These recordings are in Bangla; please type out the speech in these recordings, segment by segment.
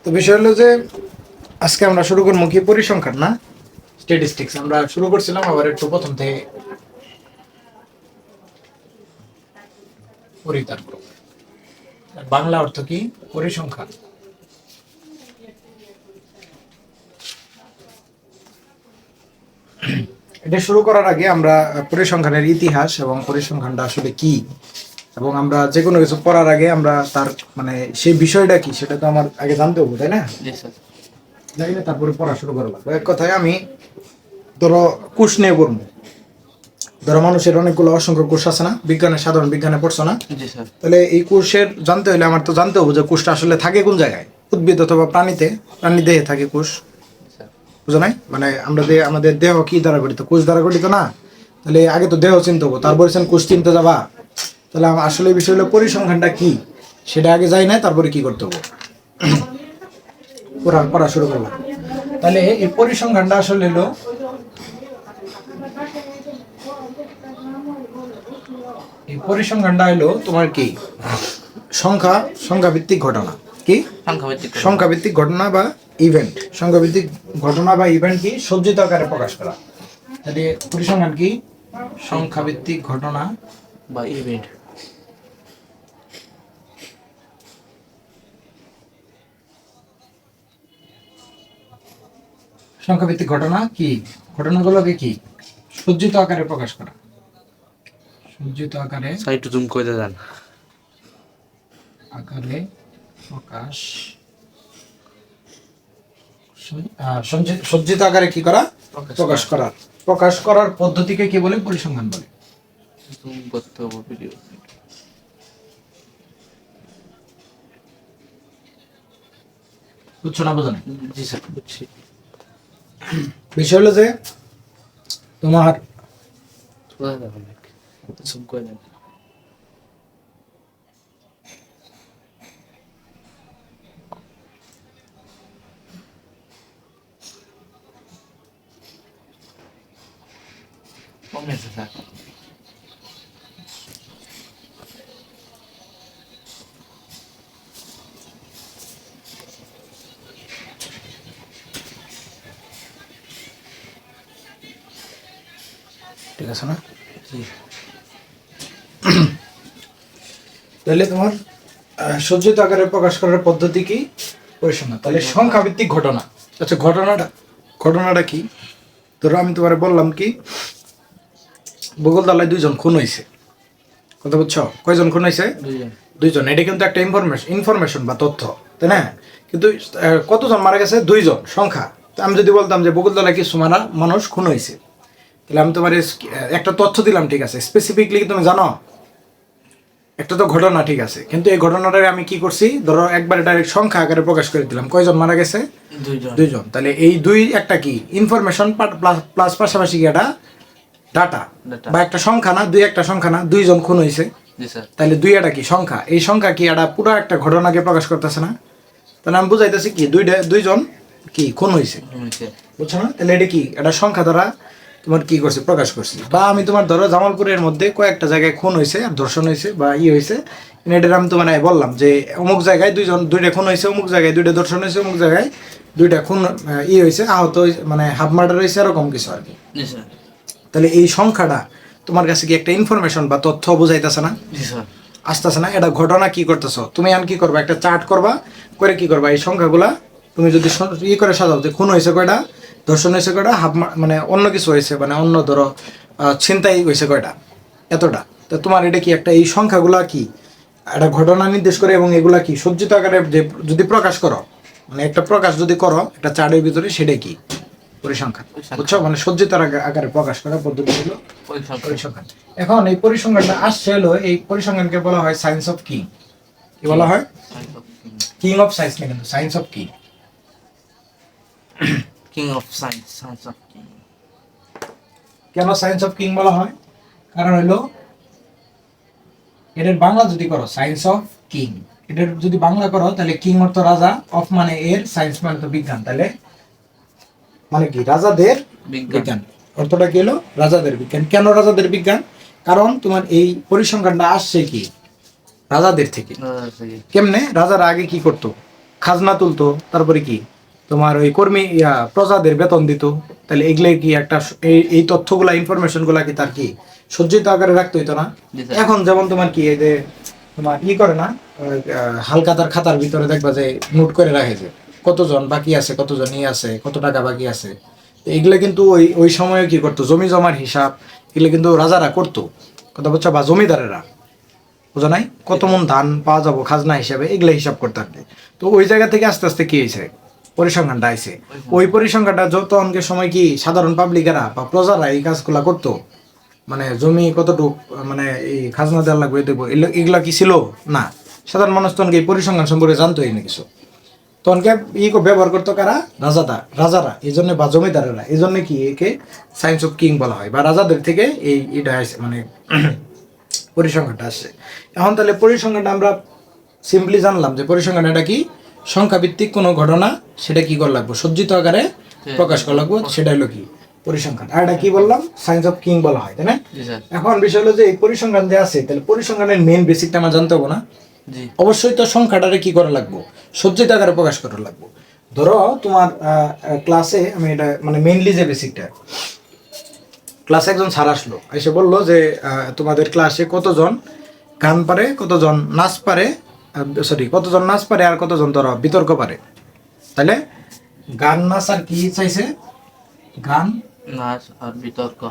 তো বিষয় হলো যে আজকে আমরা শুরু করবো কি পরিসংখ্যান না স্ট্যাটিস্টিক্স। আমরা শুরু করছিলাম আবার একটু প্রথম থেকে পরিতার করব। বাংলা অর্থ কি পরিসংখ্যান। এটা শুরু করার আগে আমরা পরিসংখ্যানের ইতিহাস এবং পরিসংখ্যানটা আসলে কি এবং আমরা যে কোনো কিছু পড়ার আগে আমরা তার মানে সেই বিষয়টা কি সেটা তো আমার আগে জানতে হবে, তাই না? জানি না, তারপরে পড়া শুরু করা লাগবে। এক কথায় আমি ধরো কোষ নিয়ে পড়বো। ধরো মানুষের অনেকগুলো অসংখ্য কোষ আছে না, বিজ্ঞানের সাধারণ বিজ্ঞানে পড়ছো না? তাহলে এই কোষের জানতে হলে আমার তো জানতে হবে যে কোষটা আসলে থাকে কোন জায়গায়। উদ্ভিদ অথবা প্রাণী দেহে থাকে কোষ, বুঝো নাই? মানে আমাদের দেহ কি দ্বারা গঠিত? কোষ দ্বারা গঠিত না? তাহলে আগে তো দেহ চিনতে হবো, তারপরে কোষ চিনতে যাবা। তাহলে আসলে বিষয় হলো পরিসংখ্যানটা কি সেটা আগে যাই না, তারপরে কি করতে হবে পড়া শুরু করলাম। তাহলে এই পরিসংখ্যানটা আসলে হলো তোমার কি সংখ্যা ভিত্তিক ঘটনা। কি সংখ্যা ভিত্তিক ঘটনা বা ইভেন্ট? সংখ্যা ভিত্তিক ঘটনা বা ইভেন্ট কি সজ্জিত আকারে প্রকাশ করা। তাহলে পরিসংখ্যান কি সংখ্যা ভিত্তিক ঘটনা বা ইভেন্ট। সংখ্যা ভিত্তিক ঘটনা কি ঘটনাগুলোকে কি সজ্জিত আকারে প্রকাশ করা। সজ্জিত আকারে সাইট জুম করে দেন আকারে প্রকাশ, সজ্জিত আকারে কি করা? প্রকাশ করার পদ্ধতিকে কি বলে? পরিসংখ্যান বলে। জুম করতে হবে ভিডিও। বুঝছো না? বোঝো না? জি স্যার বুঝছি। বিষয় হলো যে তোমার জুম করে দেন। কমেছে স্যার। ঠিক আছে না? জি। তাহলে তোমার সজ্জিত আকারে প্রকাশ করার পদ্ধতি কি? পরিসংখ্যান। তাহলে সংখ্যা ভিত্তিক ঘটনা। আচ্ছা, ঘটনাটা কি? ধরো আমি তোমারে বললাম কি বগুড়ায় 2 জন খুন হয়েছে। কথা বুঝছো? কয়জন খুন হয়েছে? 2 জন। এটা কিন্তু একটা ইনফরমেশন বা তথ্য, তাই না? কিন্তু কতজন মারা গেছে? 2 জন সংখ্যা। তো আমি যদি বলতাম যে বগুড়ায় কিছু মানুষ খুন হয়েছে, তাহলে আমি তোমার একটা তথ্য দিলাম, ঠিক আছে? স্পেসিফিকলি তুমি জানো একটা তো ঘটনা, ঠিক আছে, কিন্তু এই ঘটনাটাকে আমি কি করছি, ধরো একবারে ডাইরেক্ট সংখ্যা আকারে প্রকাশ করে দিলাম। কয়জন মারা গেছে? 2 জন। তাহলে এই একটা কি ইনফরমেশন প্লাস পাশাপাশি কি একটা ডাটা বা একটা সংখ্যা না, একটা সংখ্যা না, 2 জন খুন হয়েছে। তাহলে একটা কি সংখ্যা? এই সংখ্যা কি একটা পুরো একটা ঘটনাকে প্রকাশ করতেছে না? তাহলে আমি বুঝাইতেছি কি 2জন কি খুন হয়েছে, বুঝছো না? তাহলে এটা কি একটা সংখ্যা দ্বারা তোমার কি করছে? প্রকাশ করছি। বা আমি তোমার ধরো জামালপুরের মধ্যে কয়েকটা জায়গায় খুন হয়েছে আর ধর্ষণ হয়েছে বা হয়েছে, এটার আমি তোমার বললাম যে অমুক জায়গায় 2টা খুন হয়েছে, অমুক জায়গায় 2টা ধর্ষণ হয়েছে, অমুক জায়গায় 2টা খুন হয়েছে, আহত মানে হাফ মার্ডার হয়েছে, এরকম কিছু আর কি। তাহলে এই সংখ্যাটা তোমার কাছে কি একটা ইনফরমেশন বা তথ্য বোঝাইতেছে না? আসতেছে না? এটা ঘটনা কি করতেছো তুমি? কি করবা? একটা চার্ট করবা, করে কি করবা? এই সংখ্যাগুলা তুমি যদি করে সাজাও যে খুন হয়েছে কয়টা, ধর্ষণ হয়েছে কয়টা, মানে অন্য কিছু হয়েছে, মানে অন্য ধরো ছিনতাই হয়েছে কয়টা, এতটা। তো তোমার এটা কি একটা এই সংখ্যাগুলা কি একটা ঘটনা নির্দেশ করে এবং এগুলা কি সজ্জিত আকারে যে যদি প্রকাশ করো, মানে একটা প্রকাশ যদি করো একটা চার্টের ভিতরে, সেটা কি? পরিসংখ্যান। বুঝছো? মানে সজ্জিত আকারে প্রকাশ করার পদ্ধতি হলো পরিসংখ্যান। এখন এই পরিসংখ্যানটা আসছে হলো, এই পরিসংখ্যানকে বলা হয় সায়েন্স অফ কিং। কি বলা হয়? কিং অফ সায়েন্স না, কিন্তু science of king. King of science, science of king. কেন সায়েন্স অফ কিং বলা হয়? কারণ হলো এটার বাংলা যদি করো সায়েন্স অফ কিং, এটার যদি বাংলা করো তাহলে কিং অর্থ রাজা, অফ মানে এর, সায়েন্স মানে তো বিজ্ঞান। তাহলে মানে কি রাজাদের বিজ্ঞান। অর্থটা কি হলো? রাজাদের বিজ্ঞান। কেন রাজাদের বিজ্ঞান? কারণ তোমার এই পরিসংখ্যানটা আসছে কি রাজাদের থেকে। কেমনে? রাজারা আগে কি করতো? খাজনা তুলতো, তারপরে কি তোমার ওই কর্মী প্রজাদের বেতন দিত, তাহলে এগুলো কি একটা এই তথ্যগুলা ইনফরমেশনগুলা কি তার কি সজ্জিত আকারে রাখতে হইতো না? জি স্যার। এখন যেমন তোমার কি এই যে তোমার করে না ওই, হালখাতার খাতার ভিতরে দেখবা যে নোট করে রাখে যে কতজন বাকি আছে, কতজন আছে, কত টাকা বাকি আছে। এগুলো কিন্তু ওই ওই সময়ে কি করতো, জমি জমার হিসাব এগুলো কিন্তু রাজারা করতো, কথা বলছো, বা জমিদারেরা, বুঝো নাই, কত মন ধান পাওয়া যাবো খাজনা হিসাবে এগুলো হিসাব করতে হবে। তো ওই জায়গা থেকে আস্তে আস্তে কি হয়েছে, পরিসংখ্যানটা আইছে। ওই পরিসংখ্যানটা যত অঙ্কের সময় কি সাধারণ পাবলিকেরা বা প্রজারা এই কাজগুলা করতো, মানে জমি কতটুক মানে এই খাজনা দেওয়ার লাগবে দেবো, এগুলা কি ছিল না। সাধারণ মানুষ তখনকে এই পরিসংখ্যান সম্পর্কে জানতোই না কিছু। তখনকে ব্যবহার করতো কারা, রাজারা এই জন্য, বা জমিদারেরা এই জন্য কি একে সায়েন্স অফ কিং বলা হয়, বা রাজাদের থেকে এই এটা আসে, মানে পরিসংখ্যানটা আসছে। এখন তাহলে পরিসংখ্যানটা আমরা সিম্পলি জানলাম যে পরিসংখ্যান এটা কি সংখ্যাভিত্তিক কোনো ঘটনা, সেটা কি করা লাগবে, সজ্জিত আকারে প্রকাশ করা লাগবে, সেটা হলো কি পরিসংখ্যান। আর এটা কি বললাম, সায়েন্স অফ কিং বলা হয়, তাই না? জি স্যার। এখন বিষয় হলো যে এই পরিসংখ্যান যে আছে, তাহলে পরিসংখ্যানের মেইন বেসিকটা আমরা জানতে হবো না? জি। অবশ্যই তো সংখ্যাটারে কি করা লাগবো, সজ্জিত আকারে প্রকাশ করা লাগবো। ধরো তোমার ক্লাসে আমি এটা মানে মেইনলি যে বেসিকটা, ক্লাসে একজন স্যার আসলো, এসে বললো যে তোমাদের ক্লাসে কতজন গান পারে, কতজন নাচ পারে, কতজন নাচ পারে আর কতজন ধরো বিতর্ক পারে। তাহলে গান, নাচ আর কি চাইছে, গান, নাচ আর বিতর্ক।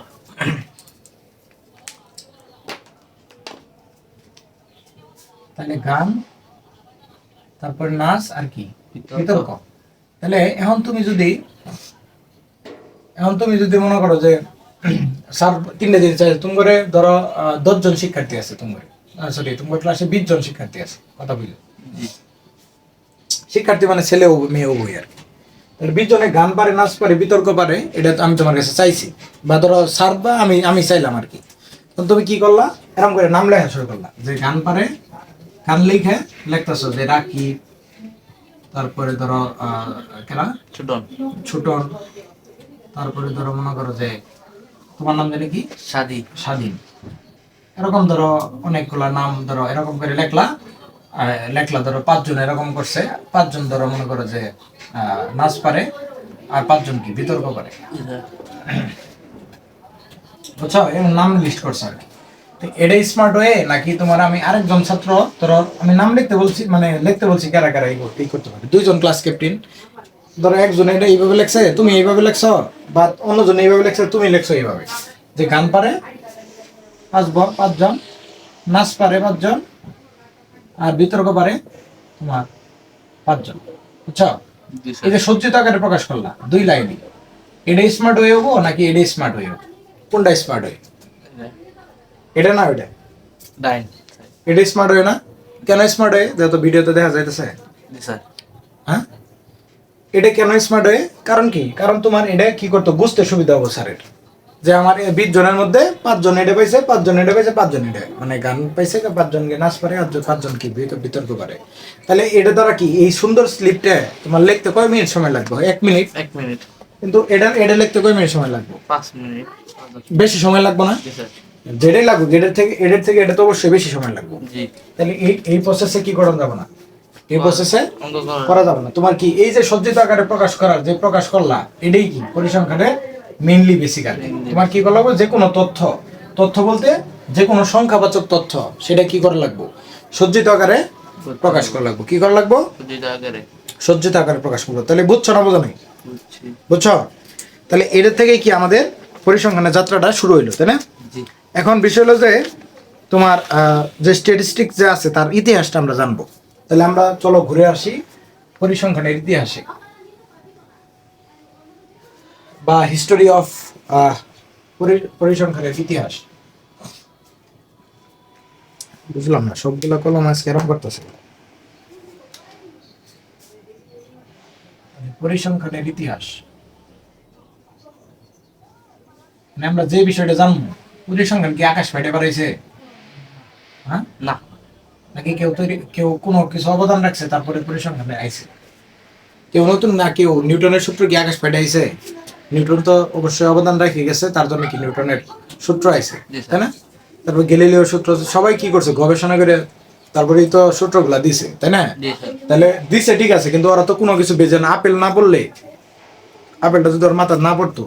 তাহলে গান, তারপর নাচ আর কি বিতর্ক। বিতর্ক। তাহলে এখন তুমি যদি মনে করো যে স্যার 3টে দিন চাই, তুমি করে ধরো 10 জন শিক্ষার্থী আছে, তোমার তোমার ক্লাসে 20 জন শিক্ষার্থী আছে, কথা বুঝলো? জি। শিক্ষার্থী মানে ছেলে ও মেয়ে উভয় আর কি। তাহলে 20 জনে গান পারে, নাচ পারে, বিতর্ক পারে, এটা তো আমি তোমার কাছে চাইছি, বা ধরো স্যার বা আমি চাইলাম আর কি। তখন তুমি কি করলা, এরকম করে নাম লেখা শুরু করলা, যে গান পারে, গান লিখে লিখতেছো যে রাকি, তারপরে ধরো কেনা ছোটন, তারপরে ধরো মনে করো যে তোমার নাম জানি কি, স্বাধীন, এরকম ধরো অনেকগুলা নাম ধরো এরকম করে লেখলা ধরো 5 জন এরকম করছে, 5 জন ধরো মনে করো যে নাচ পারে, আর 5 জন কি বিতর্ক পারে, বুঝছো? এরকম নাম লিস্ট করছে আর কি। তো এটাই স্মার্ট ওয়ে, নাকি তোমার আমি আরেকজন ছাত্র ধরো আমি নাম লিখতে বলছি, মানে লিখতে বলছি কারা কারা এই করতে পারে, 2 জন ক্লাস ক্যাপ্টেন, ধরো একজন এটা এইভাবে লেখছে, তুমি এইভাবে লেখছো, বা অন্যজন এইভাবে লেখছে, তুমি লেখছো এইভাবে, যে গান পারে 5 জন, নাচ পারে 5 জন, আর বিতর্ক পারে তোমার 5 জন, বুঝছো? এই যে সজ্জিত আকারে প্রকাশ করলা 2 লাইনে, এটা স্মার্ট ওয়ে হবো নাকি এটা স্মার্ট ওয়ে হবো, কোনটা স্মার্ট ওয়ে? এটা না ওইটা, এটা স্মার্ট ওয়ে না? কেন স্মার্ট ওয়ে, যেহেতু ভিডিওতে দেখা যাইতেছে, হ্যাঁ এটা কেন স্মার্ট ওয়ে? কারণ কি, কারণ তোমার এটা কি করতো, বুঝতে সুবিধা হবো স্যারের, যে আমার 20 জনের মধ্যে 5 জন এটা পাইছে, 5 জন এটা পাইছে, 5 জন এটা মানে গান পাইছে, 5 জনকে নাচ পারে, আর 5 জন কি বিতর্ক পারে। তাহলে এটা দ্বারা কি এই সুন্দর স্লিপটা তোমার লিখতে কয় মিনিট সময় লাগবে? 1 মিনিট। কিন্তু এটা লিখতে কয় মিনিট সময় লাগবে? 5 মিনিট। বেশি সময় লাগবে না? যেটাই লাগুক, এটার থেকে এটা তো অবশ্যই বেশি সময় লাগবে। তাহলে এই প্রসেসে কি করা যাবে না, এই প্রসেসে করা যাবে না। তোমার কি এই যে সজ্জিত আকারে প্রকাশ করার যে প্রকাশ করলা, এটাই কি পরিসংখ্যানের মেইনলি বেসিক্যালি। তোমার কি করা লাগবে, যে কোনো তথ্য বলতে যে কোনো সংখ্যাবাচক তথ্য, সেটা কি করা লাগবে, সজ্জিত আকারে প্রকাশ করা লাগবে। কি করা লাগবে? সজ্জিত আকারে প্রকাশ করবো। তাহলে বুঝছো না, বোঝো নাই? বুঝছো? তাহলে এটার থেকে কি আমাদের পরিসংখ্যানের যাত্রাটা শুরু হইলো, তাই না? এখন বিষয় হলো যে তোমার যে স্ট্যাটিস্টিক যে আছে তার ইতিহাসটা আমরা জানবো। তাহলে আমরা চলো ঘুরে আসি পরিসংখ্যানের ইতিহাসে, বা হিস্টোরি অফ পরিসংখ্যানের ইতিহাস। বুঝলাম না, সবগুলা কলম আজকে এরকম করতেছে। পরিসংখ্যানের ইতিহাস মানে আমরা যে বিষয়টা জানবো, পরিসংখ্যান কি আকাশ ফাইটে বাড়াইছে? হ্যাঁ না, নাকি কেউ কোনো কিছু অবদান রাখছে তারপরে পরিসংখ্যানে আইছে? কেউ নতুন না, কেউ নিউটনের সূত্র কি আকাশ ফাইটে আইছে? নিউটন তো অবশ্যই অবদান রেখে গেছে, তার জন্য কি নিউটনের সূত্র আইছে, তাই না? তারপর গ্যালিলিও সূত্র, সবাই কি করছে, গবেষণা করে তারপরেই তো সূত্রগুলা দিছে, তাই না? জি স্যার। তাহলে দিছে ঠিক আছে, কিন্তু ওরা তো কোনো কিছু বেজে না। আপেল না বললে, আপেলটা যদি ওর মাথা না পড়তো,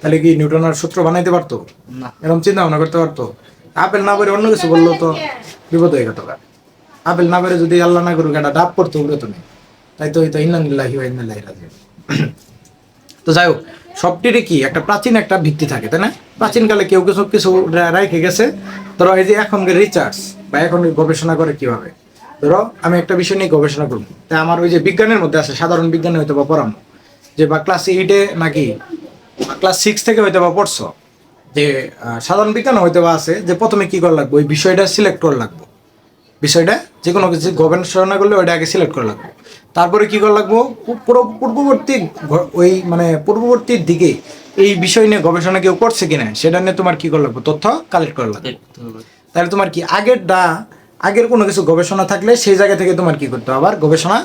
তাহলে কি নিউটনের সূত্র বানাইতে পারতো? না। এরকম চিন্তা ভাবনা করতে পারতো? আপেল না করে অন্য কিছু বললো তো বিপদ হয়ে গেত। আপেল না করে যদি আল্লাহ না করুক একটা ডাব পড়তো, উড়ে তো নেই। তাই তো হইতো ইন্না লিল্লাহি ওয়া ইন্না ইলাইহি রাজিউন। তো যাই হোক, সবটিরই কি একটা প্রাচীন একটা ভিত্তি থাকে, তাই না? প্রাচীনকালে কেউ কিছু কিছু রেখে গেছে। ধরো এই যে এখনকার রিসার্চ বা এখন গবেষণা করে কিভাবে, ধরো আমি একটা বিষয় নিয়ে গবেষণা করবো, তাই আমার ওই যে বিজ্ঞানের মধ্যে আছে, সাধারণ বিজ্ঞানে হয়তো বা পড়ানো, যে বা ক্লাস 8-এ নাকি ক্লাস 6 থেকে হয়তো বা পড়ছো, যে সাধারণ বিজ্ঞান হয়তো বা আছে যে প্রথমে কি করা লাগবে, ওই বিষয়টা সিলেক্ট করা লাগবে। বিষয়টা যে কোনো কিছু গবেষণা করলে ওইটা আগে সিলেক্ট করা লাগবে। তারপরে কি করা লাগবো, পূর্ববর্তী ওই মানে পূর্ববর্তীর দিকে এই বিষয় নিয়ে গবেষণা কেউ করছে কিনা সেটা নিয়ে তোমার কি করা লাগবে, তথ্য কালেক্ট করা লাগবে। তাহলে তোমার কি আগের কোনো কিছু গবেষণা থাকলে সেই জায়গা থেকে তোমার কি করতে হবে, আবার গবেষণা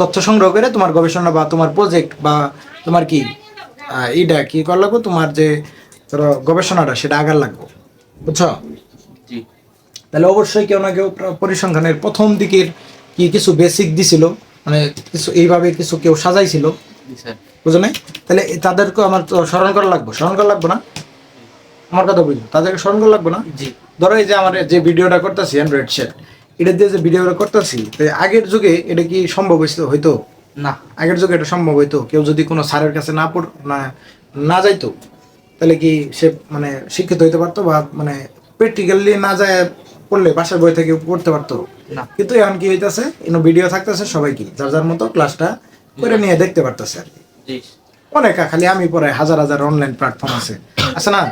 তথ্য সংগ্রহ করে তোমার গবেষণা বা তোমার প্রজেক্ট বা তোমার কি এইটা কি করা লাগবে, তোমার যে ধরো গবেষণাটা সেটা আগার লাগবে। বুঝছো? জি। তাহলে অবশ্যই কেউ না কেউ পরিসংখ্যানের প্রথম দিকের কি কিছু বেসিক দিছিল, মানে কিছু এইভাবে কিছু কেউ সাজাইছিল, জি স্যার। বুঝো নাই? তাহলে তাদেরকে আমার তো স্মরণ করা লাগবে না? আমার কথা বুঝলো, তাদেরকে স্মরণ করা লাগবে না? জি। ধরো এই যে আমার যে ভিডিওটা করতেছি অ্যান্ড্রয়েড সেট, এটা দিয়ে যে ভিডিওটা করতেছি, আগের যুগে এটা কি সম্ভব হইতো? না। আগের যুগে এটা সম্ভব হইতো? কেউ যদি কোনো স্যারের কাছে না যাইতো, তাহলে কি সে মানে শিক্ষিত হইতে পারতো, বা মানে প্র্যাকটিক্যালি না যায় পড়লে বাসার বই থেকে পড়তে পারতো? না। কিন্তু এখন কি হইতাছে, ভিডিও থাকতেছে, সবাই কি যার যার মতো ক্লাসটা করে নিয়ে দেখতে পারতেছে আর কি। জি। অনেক, খালি আমি পড়াই, হাজার হাজার অনলাইন প্ল্যাটফর্ম আছে না?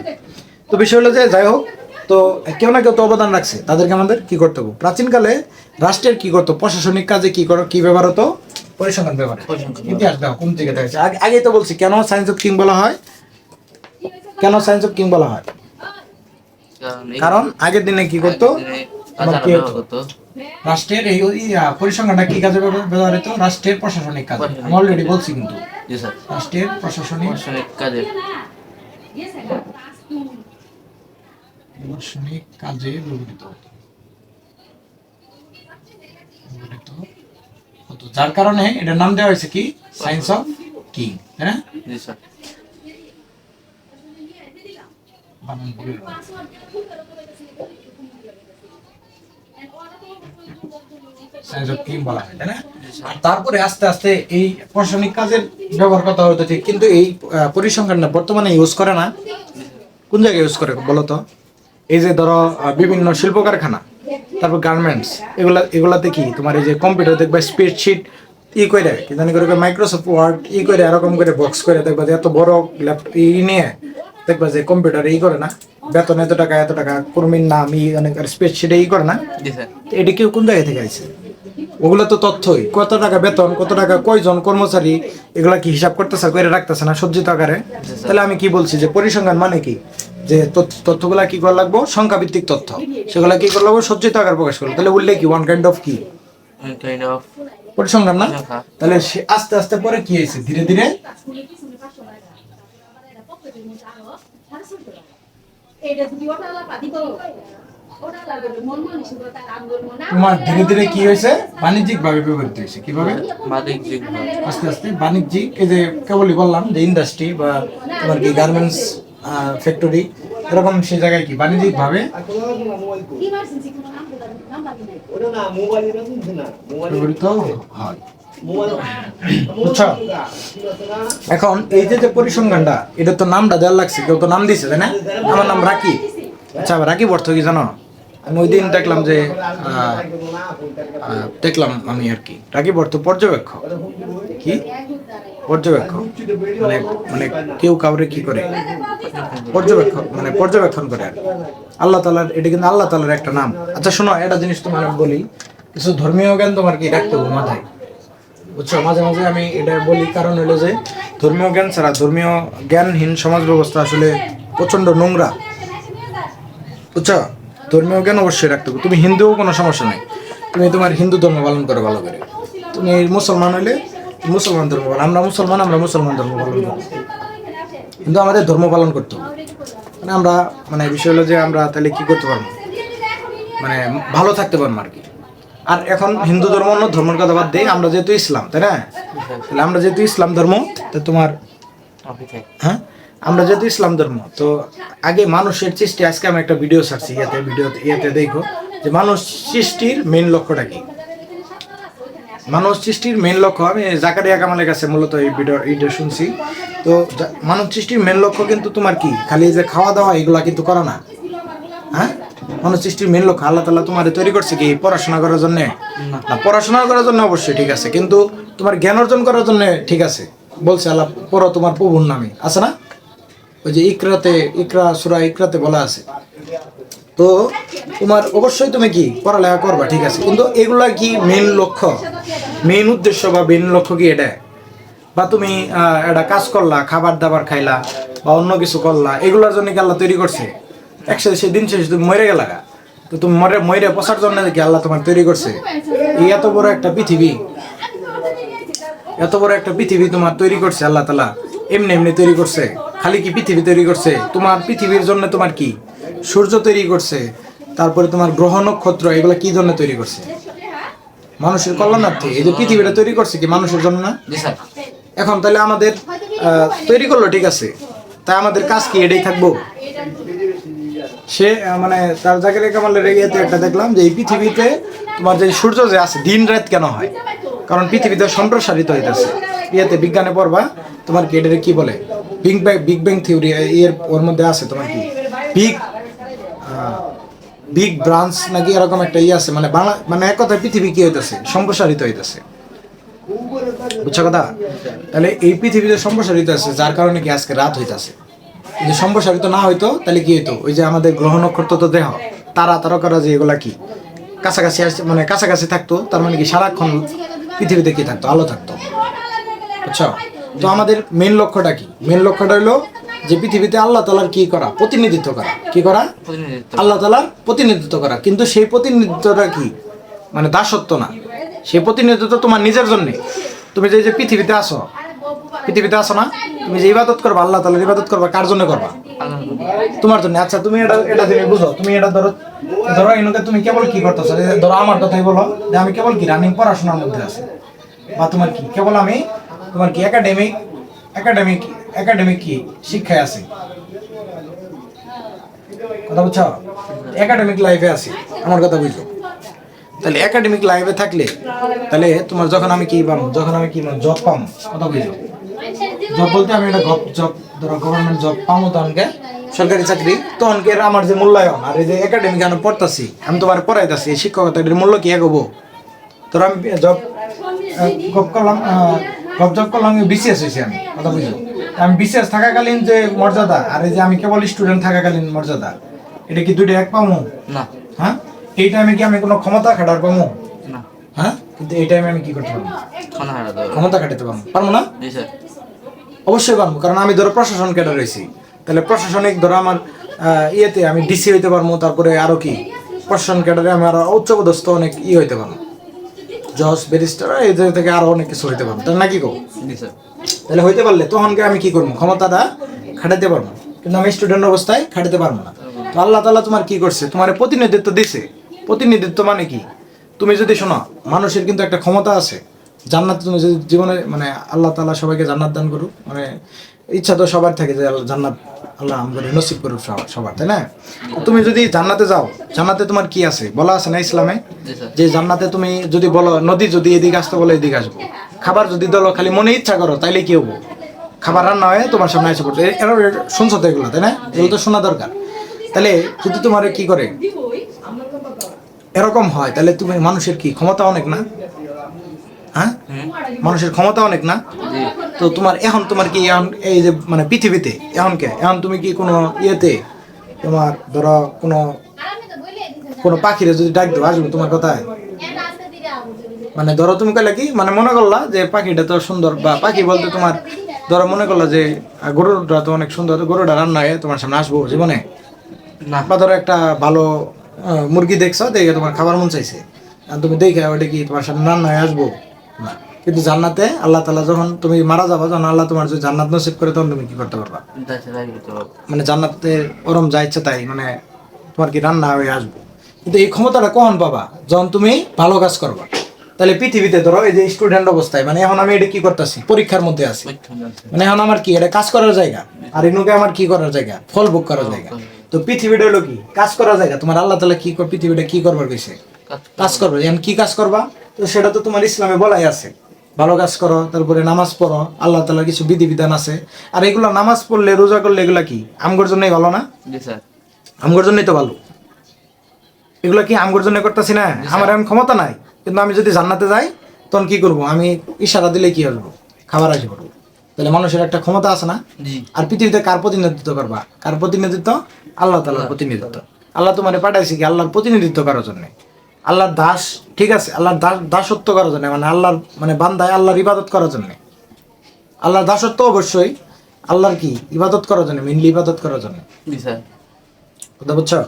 তো বিষয় হলো যে যাই হোক, তো কেউ না কেউ তো অবদান রাখছে, তাদেরকে আমাদের কি করতে হবে? প্রাচীনকালে রাষ্ট্রের কি করতো, প্রশাসনিক কাজে কি ব্যবহার হতো? পরিসংখ্যান ব্যবহার। ইতিহাস দাও কোন দিকে দেখেছে, আগেই তো বলছি কেন সায়েন্স অফ কিং বলা হয়। কারণ আগের দিনে কি করতো, তোমার কি হতো, রাষ্ট্রের এই পরিসংখ্যানটা কি কাজে ব্যবহার হতো? রাষ্ট্রের প্রশাসনিক কাজে। আমি অলরেডি বলছি কিন্তু, জি স্যার। রাষ্ট্রের প্রশাসনিক কাজে। কাজে ব্যবহৃত হতো, যার কারণে এটার নাম দেওয়া হয়েছে কি, সায়েন্স অফ কিং, তাই না? জি স্যার। সায়েন্স অফ কিং বলা হয়, তাই না? আর তারপরে আস্তে আস্তে এই প্রশাসনিক কাজের ব্যবহার কথা হতো ঠিক, কিন্তু এই পরিসংখ্যানটা বর্তমানে ইউজ করে না। কোন জায়গায় ইউজ করে বলো তো? এই যে ধরো বিভিন্ন শিল্প কারখানা, তারপর গার্মেন্টস, এগুলাতে কি তোমার এই যে কম্পিউটার দেখবা স্প্রেডশিট করে কি জানি করে, মাইক্রোসফট ওয়ার্ড করে এরকম করে বক্স করে দেখবা যে এত বড় নিয়ে দেখবা যে কম্পিউটার করে না, বেতন এত টাকা কর্মীর নাম অনেক স্প্রেডশিটে করে না। এটা কেউ কোন জায়গা থেকে আইছে? ওগুলো তো তথ্যই, কত টাকা বেতন, কত টাকা কয়জন কর্মচারী, এগুলা কি হিসাব করতেছে, করে রাখতেছে না সজ্জিত আকারে? তাহলে আমি কি বলছি যে পরিসংখ্যান মানে কি, যে তথ্যগুলা কি করা লাগবো, সংখ্যা ভিত্তিক তথ্য, সেগুলা কি করা লাগবো, সজ্জিত আকার প্রকাশ করলো। তাহলে উল্লেখ কি, ওয়ান কাইন্ড অফ কি, পরিসংখ্যান না? তাহলে সে আস্তে আস্তে পরে কি হয়েছে, ধীরে ধীরে তোমার ধীরে ধীরে কি হয়েছে, বাণিজ্যিক ভাবে ব্যবহৃত হয়েছে। কিভাবে? আস্তে আস্তে বাণিজ্যিক, এই যে কেবলই বললাম যে ইন্ডাস্ট্রি বা তোমার কি গার্মেন্টস ফ্যাক্টরি, এরকম সেই জায়গায় কি বাণিজ্যিক ভাবে ব্যবহৃত হয়। বুঝছো? এখন এই যে পরিসংখ্যানটা, এটা তো নামটা দেওয়ার লাগছে, কেউ তো নাম দিছে, তাই না? আমার নাম রাকিব। আচ্ছা, রাকিব অর্থ কি জানো? আমি ওই দিন দেখলাম যে আমি আর কি, রাকিব অর্থ পর্যবেক্ষক। কি পর্যবেক্ষক মানে, মানে কেউ কাউরে কি করে, পর্যবেক্ষক মানে পর্যবেক্ষণ করে আর আল্লাহ তাআলার, এটা কিন্তু আল্লাহ তাআলার একটা নাম। আচ্ছা শোনো, একটা জিনিস তোমার বলি, কিছু ধর্মীয় জ্ঞান তোমার কি রাখতে হবে মাথায়, বুঝছো? মাঝে মাঝে আমি এটা বলি, কারণ হলো যে ধর্মীয় জ্ঞান ছাড়া, ধর্মীয় জ্ঞানহীন সমাজ ব্যবস্থা আসলে প্রচন্ড নোংরা, বুঝছো? ধর্মীয় জ্ঞান অবশ্যই রাখতে হবে। তুমি হিন্দুও কোনো সমস্যা নাই, তুমি তোমার হিন্দু ধর্ম পালন করো ভালো করে। তুমি মুসলমান হইলে মুসলমান ধর্ম পালন, আমরা মুসলমান ধর্ম পালন করি, কিন্তু আমাদের ধর্ম পালন করতে হবে। মানে আমরা, মানে বিষয় হলো যে আমরা তাহলে কি করতে পারবো, মানে ভালো থাকতে পারবো আর কি। আর এখন হিন্দু ধর্ম অন্য ধর্মের কথা বাদ দিই, আমরা যেহেতু ইসলাম, তাই না? তাহলে আমরা যেহেতু ইসলাম ধর্ম, তো তোমার হ্যাঁ আমরা যেহেতু ইসলাম ধর্ম, তো আগে মানুষের সৃষ্টি, আজকে আমি একটা ভিডিও ছাড়ছি ইয়াতে দেখো যে মানুষ সৃষ্টির মেইন লক্ষ্যটা কি। মানুষ সৃষ্টির মেইন লক্ষ্য, আমি জাকারিয়া কামালের কাছে মূলত এই ভিডিও শুনছি। তো মানব সৃষ্টির মেইন লক্ষ্য কিন্তু তোমার কি খালি যে খাওয়া দাওয়া এগুলা কিন্তু করা না। হ্যাঁ, মানব সৃষ্টির মেইন লক্ষ্য আল্লাহ তাআলা তোমার তৈরি করছে কি পড়াশোনা করার জন্য না, পড়াশোনা করার জন্য অবশ্যই ঠিক আছে, কিন্তু তোমার জ্ঞান অর্জন করার জন্য ঠিক আছে। বলছে আল্লাহ পড়ো তোমার প্রভুর নামে, আছে না? ওই যে ইকরা সূরা ইকরাতে বলা আছে। তো তোমার অবশ্যই তুমি কি পড়ালেখা করবা, ঠিক আছে, কিন্তু এগুলা কি মেইন লক্ষ্য, মেইন উদ্দেশ্য বা মেইন লক্ষ্য কি এটা? বা তুমি একটা কাজ করলা, খাবার দাবার খাইলা বা অন্য কিছু করলা, এগুলোর জন্য কি আল্লাহ তৈরি করছে? একসাথে সে দিন শেষে তুমি মরে গেলা, তো তুমি মরে পচার জন্য কি আল্লাহ তোমার তৈরি করছে? এই এত বড় একটা পৃথিবী, এত বড় একটা পৃথিবী তোমার তৈরি করছে আল্লাহ তাআলা, এমনি এমনি তৈরি করছে? খালি কি পৃথিবী তৈরি করছে? তোমার পৃথিবীর জন্য তোমার কি সূর্য তৈরি করছে, তারপরে তোমার গ্রহ নক্ষত্র, এগুলো কি জন্য তৈরি করছে? মানুষের কল্যাণার্থে। এই যে পৃথিবীটা তৈরি করছে কি মানুষের জন্য না? এখন তাহলে আমাদের তৈরি করলো, ঠিক আছে, তাই আমাদের কাজ কি এটাই থাকবো? সে মানে তার জাকারিয়া কামালের ইয়েতে একটা দেখলাম যে এই পৃথিবীতে তোমার যে সূর্য যে আছে, দিন রাত কেন হয়? কারণ পৃথিবীতে সম্প্রসারিত হইতেছে। ইয়েতে বিজ্ঞানে পড়বা, তোমার কি এটাকে কি বলে, বিগ ব্যাং থিওরি, এর ওর মধ্যে আছে তোমার কি বিগ ব্রাঞ্চ নাকি এরকম একটা ইয়ে আছে, মানে বাংলা, মানে এক কথায় পৃথিবী কি হইতেছে, সম্প্রসারিত হইতেছে। বুঝছো কথা? তাহলে এই পৃথিবীতে সম্প্রসারিত আছে, যার কারণে কি আজকে রাত হইতাছে। যদি সম্প্রসারিত না হইতো তাহলে কি হইতো? ওই যে আমাদের গ্রহ নক্ষত্র তো দেহ, তারা যে এগুলা কি কাছাকাছি আসছে, মানে কাছাকাছি থাকতো, তার মানে কি সারাক্ষণ পৃথিবীতে কি থাকতো, আলো থাকতো। বুঝছো? তো আমাদের মেন লক্ষ্যটা কি? মেন লক্ষ্যটা হলো যে পৃথিবীতে আল্লাহ তাআলার কি করা, প্রতিনিধিত্ব করা। কি করা? আল্লাহ তাআলার প্রতিনিধিত্ব করা। কিন্তু সেই প্রতিনিধিত্বটা কি, মানে দাসত্ব না, সেই প্রতিনিধিত্ব তোমার নিজের জন্য। তুমি যে পৃথিবীতে আসো না, তুমি যে ইবাদত করবা, আল্লাহ তাআলার ইবাদত করবা, কার জন্য করবা? তোমার জন্য। আচ্ছা, তুমি এটা তুমি বুঝো, তুমি এটা ধরো এনুকে তুমি কেবল কি করতেছো, ধরো আমার কথাই বলো যে আমি কেবল কি রানিং পড়াশোনার মধ্যে আছি, বা তোমার কি কেবল আমি তোমার কি একাডেমিক কি শিক্ষায় আছি, কথা বুঝছো? একাডেমিক লাইফে আছি, আমার কথা বুঝলো। তাহলে একাডেমিক লাইফে থাকলে তাহলে তোমার যখন আমি কি জব পাবো, কথা বুঝলো? জব বলতে আমি একটা জব, ধরো গভর্নমেন্ট জব পাবো, তখনকে সরকারি চাকরি, তখনকে আমার যে মূল্যায়ন, আর এই যে একাডেমিক আমি পড়তাছি, আমি তোমার পড়াইতাছি, এই শিক্ষকতা, এটার মূল্য কি এগোবো? ধরো আমি জব করলাম, বিসিএস হয়েছি আমি, কথা বুঝলো? আমি বিসিএস থাকাকালীন যে মর্যাদা, আর এই যে আমি কেবল স্টুডেন্ট থাকাকালীন মর্যাদা, এটা কি দুইটা এক পাবো না? হ্যাঁ, এই টাইমে কি আমি কোনো ক্ষমতা খাটার পাবো না? হ্যাঁ, কিন্তু এই টাইমে আমি কি করতে পারবো? ক্ষমতা খাটাতে পারবো না? অবশ্যই পারবো, কারণ আমি ধরো প্রশাসন ক্যাডার রয়েছি, তাহলে প্রশাসনিক ধরো আমার ইয়েতে আমি ডিসি হইতে পারবো, তারপরে আরো কি প্রশাসন ক্যাডারে আমি আরো উচ্চপদস্থ অনেক হইতে পারবো, জজ, ব্যারিস্টার, এই থেকে আরো অনেক কিছু হইতে পারবো, তাই নাকি গো? তাহলে হইতে পারলে তখনকে আমি কি করবো? ক্ষমতাটা খাটাতে পারবো, কিন্তু আমি স্টুডেন্ট অবস্থায় খাটাতে পারবো না। তো আল্লাহ তাআলা তোমার কি করছে? তোমার প্রতিনিধিত্ব দিছে। প্রতিনিধিত্ব মানে কি? তুমি যদি শোনো, মানুষের কিন্তু একটা ক্ষমতা আছে জান্নাত, তুমি যদি জীবনে, মানে আল্লাহ তাআলা সবাইকে জান্নাত দান করুক, মানে ইচ্ছা তো সবার থাকে যে জান্নাত আল্লাহ আমাদের নসিব করুক সবার, তাই না? তুমি যদি জান্নাতে যাও, জান্নাতে তোমার কি আছে বলা আছে না ইসলামে, যে জান্নাতে তুমি যদি বলো নদী যদি এদিকে আসতে বলো এদিকে আসবো, খাবার যদি দলো খালি মনে ইচ্ছা করো তাইলে কি হবো? খাবার রান্না হয়ে তোমার সামনে এসে পড়ছে। এরা শুনছো তো এগুলো, তাই না? এগুলো তো শোনা দরকার। তাহলে যদি তোমার কি করে এরকম হয়, তাহলে তুমি মানুষের কি ক্ষমতা অনেক না? হ্যাঁ, মানুষের ক্ষমতা অনেক না? তো তোমার এখন তোমার কি এই যে মানে পৃথিবীতে এখন তুমি কি কোনো ইয়েতে তোমার ধরো কোনো পাখিরে যদি ডাক দেবো, আসবে তোমার কথায়? মানে ধরো তুমি কইলে কি, মানে মনে করলা যে পাখিটা তো সুন্দর, বা পাখি বলতে তোমার ধরো মনে করলা যে গরুটা তো অনেক সুন্দর, গরুটা রান্না হয়ে তোমার সামনে আসবো জীবনে না? বা ধরো একটা ভালো মুরগি দেখছো, দেখে তোমার খাবার মন চাইছে, আর তুমি দেখে ওটা কি তোমার সামনে রান্না হয়ে আসবো না? কিন্তু জান্নাতে আল্লাহ তাআলা যখন তুমি মারা যাবা, যখন আল্লাহ তোমার যদি জান্নাত নসিব করে, তখন তুমি কি করতে পারবা? মানে জান্নাতে ওরম যা ইচ্ছা তাই, মানে তোমার কি রান্না হয়ে আসবো। কিন্তু এই ক্ষমতাটা কখন পাবা? যখন তুমি ভালো কাজ করবা। তাহলে পৃথিবীতে ধরো এই যে স্টুডেন্ট অবস্থায়, মানে এখন আমি এটা কি করতেছি, পরীক্ষার মধ্যে আছি, মানে এখন আমার কি এটা কাজ করার জায়গা, আর ইনুকে আমার কি করার জায়গা, ফল ভোগ করার জায়গা। তো পৃথিবীটা হলো কি কাজ করার জায়গা। তোমার আল্লাহ তাআলা কি পৃথিবীটা কি করবার কইছে? কাজ করবে। এখন কি কাজ করবা? তো সেটা তো তোমার ইসলামে বলাই আছে, ভালো কাজ করো, তারপরে নামাজ পড়ো, আল্লাহ তাআলার কিছু বিধিবিধান আছে। আর এগুলো নামাজ পড়লে, রোজা করলে, এগুলা কি আমগোর জন্যই ভালো না? জি স্যার। আমগোর জন্যই তো ভালো। এগুলো কি আমগোর জন্য করতেছি না? আমার এখন ক্ষমতা নাই, কিন্তু আমি যদি জান্নাতে যাই তখন কি করব? আমি ইশারা দিলে কি আসবো? খাবার আসবে। তাহলে মানুষের একটা ক্ষমতা আছে না? জি। আর পৃথিবীতে কার প্রতিনিধিত্ব করবা? কার প্রতিনিধিত্ব? আল্লাহ তাআলার প্রতিনিধিত্ব। আল্লাহ তোমারে পাঠাইছে কি আল্লাহর প্রতিনিধিত্ব করার জন্য। আল্লাহর দাস, ঠিক আছে, আল্লাহর দাসত্ব করার জন্য, মানে আল্লাহর মানে বান্দায় আল্লাহর ইবাদত করার জন্য। আল্লাহর দাসত্ব অবশ্যই, আল্লাহর কি ইবাদত করার জন্য, মেইনলি ইবাদত করার জন্য। জি স্যার। কথা বুঝছো?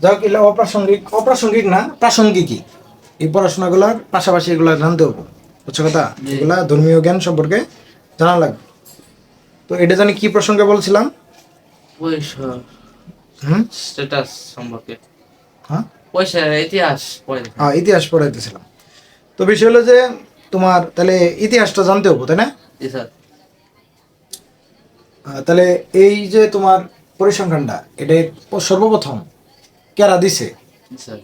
যাই হোক, এগুলো অপ্রাসঙ্গিক, অপ্রাসঙ্গিক না, প্রাসঙ্গিকই। এই পড়াশোনাগুলোর পাশাপাশি এগুলো জানতে হবে। বুঝছো কথা? এগুলা ধর্মীয় জ্ঞান সম্পর্কে জানা লাগবে। তো এটা জানি কি প্রসঙ্গে বলছিলাম? পয়সা হুম, স্ট্যাটাস সম্পর্কে। হ্যাঁ পয়সার ইতিহাস পড়ে। হ্যাঁ, ইতিহাস পড়াইতেছিলাম। তো বিষয় হলো যে তোমার তাহলে ইতিহাসটা জানতে হবে, তাই না? জি স্যার। তাহলে এই যে তোমার পরিসংখ্যানটা, এটা সর্বপ্রথম কেরা দিছে? জি স্যার।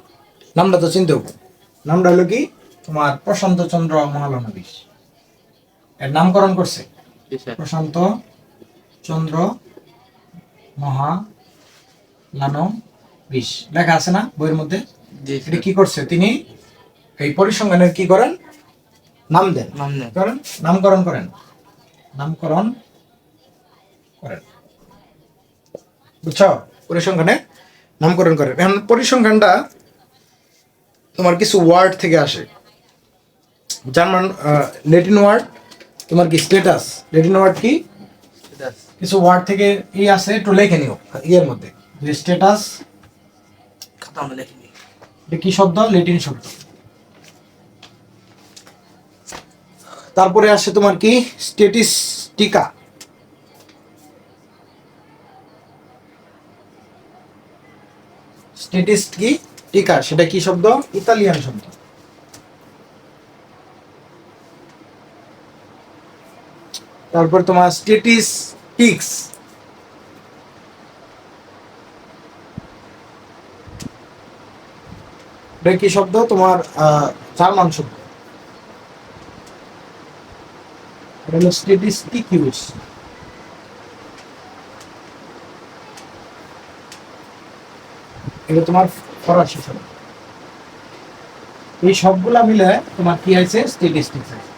নামটা তো চিনতে হবে। নামটা হলো কি তোমার প্রশান্ত চন্দ্র মহালানবিশ, এর নামকরণ করছে জি স্যার। প্রশান্ত চন্দ্র মহালানবিশ, লেখা আছে না বইয়ের মধ্যে? জি এটা স্যার। কি করছে তিনি? এই পরিসংখ্যানের কি করেন? নাম দেন, নাম নেন। করেন, নামকরণ করেন, নামকরণ করেন। বুঝছো? পরিসংখ্যানে নামকরণ করেন। এখন পরিসংখ্যানটা তোমার কিছু ওয়ার্ড থেকে আসে। জার্মান ল্যাটিন ওয়ার্ড তোমার কি স্ট্যাটাস, ল্যাটিন ওয়ার্ড কি স্ট্যাটাস। কিছু ওয়ার্ড থেকে ই আছে, একটু লেখে নিও ইয়ের মধ্যে যে স্ট্যাটাস, খাতা আমরা লিখিনি। এটা কি শব্দ? ল্যাটিন শব্দ। তারপরে আসে তোমার কি স্ট্যাটিস্টিকা, স্ট্যাটিস্টিকা সেটা কি শব্দ? ইতালিয়ান শব্দ। তারপর তোমার স্ট্যাটিস্টিক্স, এটা কি শব্দ? তোমার জার্মান শব্দ। এটা হলো স্ট্যাটিস্টিকিউস। এটা তোমার ফরাসি শব্দ। এই সবগুলা মিলে তোমার কি আছে? স্ট্যাটিস্টিক্স আছে।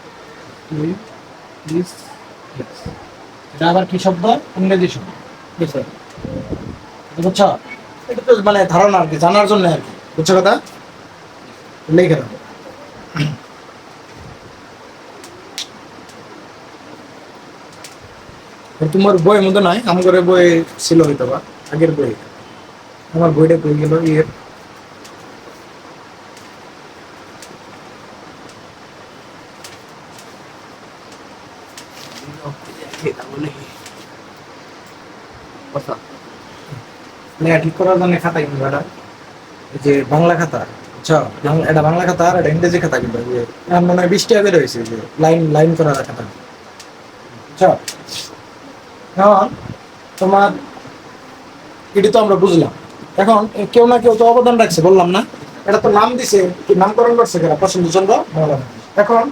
এটা আবার কি শব্দ? ইংরেজি শব্দ। বুঝছো? এটা তো মানে ধারণা আর কি, জানার জন্য আর কি। বুঝছো কথা? লিখে রাখো। তোমার বইয়ের মধ্যে নাই, আমার বই ছিল হয়তো বা আগের বই। আমার বইটা কই গেল? ইয়ের কথা। লেখা ঠিক করার জন্য খাতা কিনবো এটা, এই যে বাংলা খাতা। আচ্ছা, এটা বাংলা খাতা আর এটা ইংরেজি খাতা কিনবো। যে আমার মনে হয় 20 টাকা বের হয়েছে, যে লাইন লাইন করা খাতা। আচ্ছা, এখন তোমার এটি তো আমরা বুঝলাম। এখন কেউ না কেউ তো অবদান রাখছে, বললাম না? এটা তো নাম দিছে, কি নামকরণ করছে কেন? প্রশান্তচন্দ্র মহালানবিশ। এখন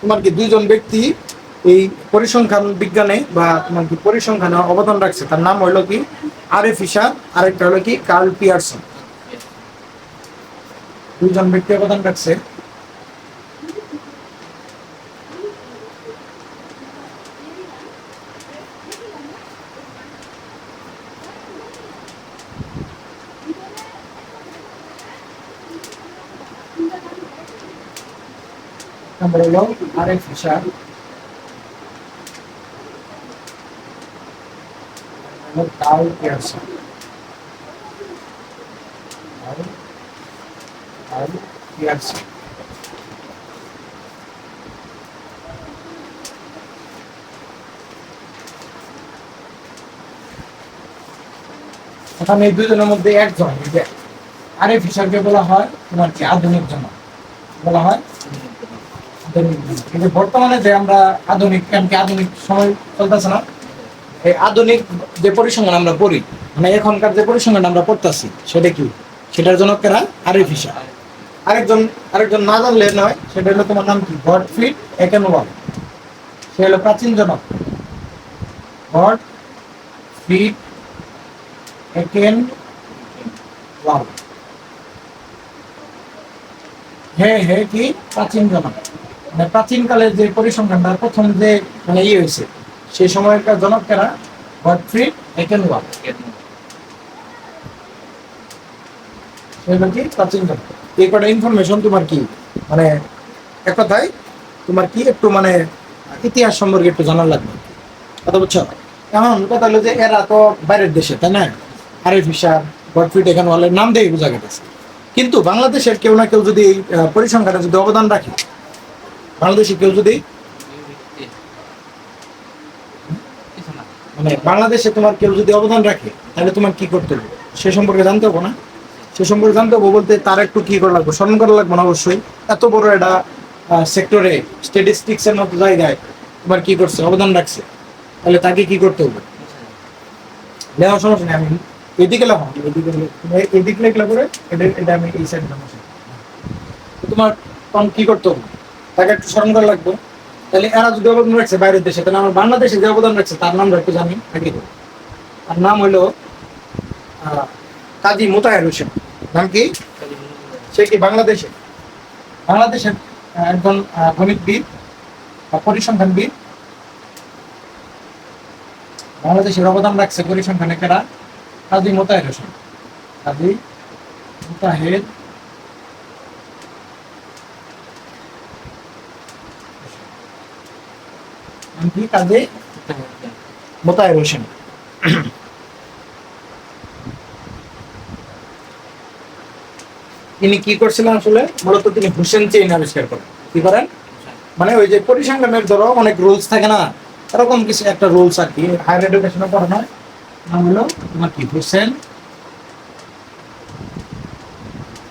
তোমার কি দুইজন ব্যক্তি এই পরিসংখ্যান বিজ্ঞানে বা তোমার কি পরিসংখ্যানে অবদান রাখছে, তার নাম হইলো কি আরে ফিশার, আরেকটা হলো কি কার্ল পিয়ারসন। দুইজন ব্যক্তি অবদান রাখছে। নাম্বার হলো R A Fisher, Karl Pearson. Karl Pearson. এখন এই দুজনের মধ্যে একজন, আরিফ হিসাবকে বলা হয় তোমার কি আধুনিক জনক, বলা হয় আধুনিক জনক। কিন্তু বর্তমানে যে আমরা আধুনিক কি আধুনিক সময় চলতেছে না, এই আধুনিক যে পরিসংখ্যান আমরা পড়ি, মানে এখনকার যে পরিসংখ্যান আমরা পড়তেছি সেটা কি, সেটার জনকেরা আরিফ হিসাব। আরেকজন না জানলে নয়, সেটা হলো তোমার নাম কি, গডফ্রিড একেনওয়াল। সে হলো প্রাচীন জনক, গডফ্রিড একেনওয়াল। হে কি প্রাচীন জনক, মানে প্রাচীন কালের যে পরিসংখ্যানটা প্রথম যে মানে হয়েছে, সেই সময়কার জনকেরা গডফ্রিড একেনওয়াল। সেটা কি প্রাচীন জনক। এই কটা ইনফরমেশন তোমার কি মানে এক কথায় তোমার কি একটু মানে ইতিহাস সম্পর্কে একটু জানার লাগবে, কথা বুঝছো? এখন কথা হলো যে এরা তো বাইরের দেশে, তাই না? আরিফ হিসাব, গডফ্রিড একেনওয়ালের নাম দিয়ে বোঝা গেছে। কিন্তু বাংলাদেশের কেউ না কেউ যদি পরিসংখ্যানে যদি অবদান রাখে, বাংলাদেশে কেউ যদি মানে বাংলাদেশে তোমার কেউ যদি অবদান রাখে, তাহলে তোমার কি করতে হবে সে সম্পর্কে জানতে হবো না? সে সম্পর্কে জানতে হবো বলতে তার একটু কি করা লাগবে, স্মরণ করা লাগবে না অবশ্যই। এত বড় একটা সেক্টরে, স্ট্যাটিস্টিক্স এর মতো জায়গায় তোমার কি করছে, অবদান রাখছে, তাহলে তাকে কি করতে হবে? লেখার সমস্যা নেই, আমি এদিকে লেখো, এদিকে লেখলা করে এটা আমি এই সাইড তোমার তখন কি করতে হবে, তাকে একটু স্মরণ করা লাগবে। তাহলে এরা যদি অবদান রাখছে বাইরের দেশে, তাহলে আমার বাংলাদেশে যে অবদান রাখছে তার নাম একটু জানি আগে। তার নাম হলো কাজী মোতাহের হোসেন। নাম কি? সে কি বাংলাদেশের একজন গণিতবিদ বা পরিসংখ্যানবিদ। বাংলাদেশের অবদান রাখছে পরিসংখ্যানে কারা? কাজী মোতাহের হোসেন। কাজী মোতাহের নাম কি? কাজী মোতাহের হোসেন। তিনি কি করছিলেন আসলে? মূলত তিনি হুসেন চেইন আবিষ্কার করেন। কি করেন? মানে ওই যে পরিসংখ্যানের ধরো অনেক রুলস থাকে না, এরকম কিছু একটা রুলস আর কি, হায়ার এডুকেশনে পড়ানো হয়। নাম হলো তোমার কি, হুসেন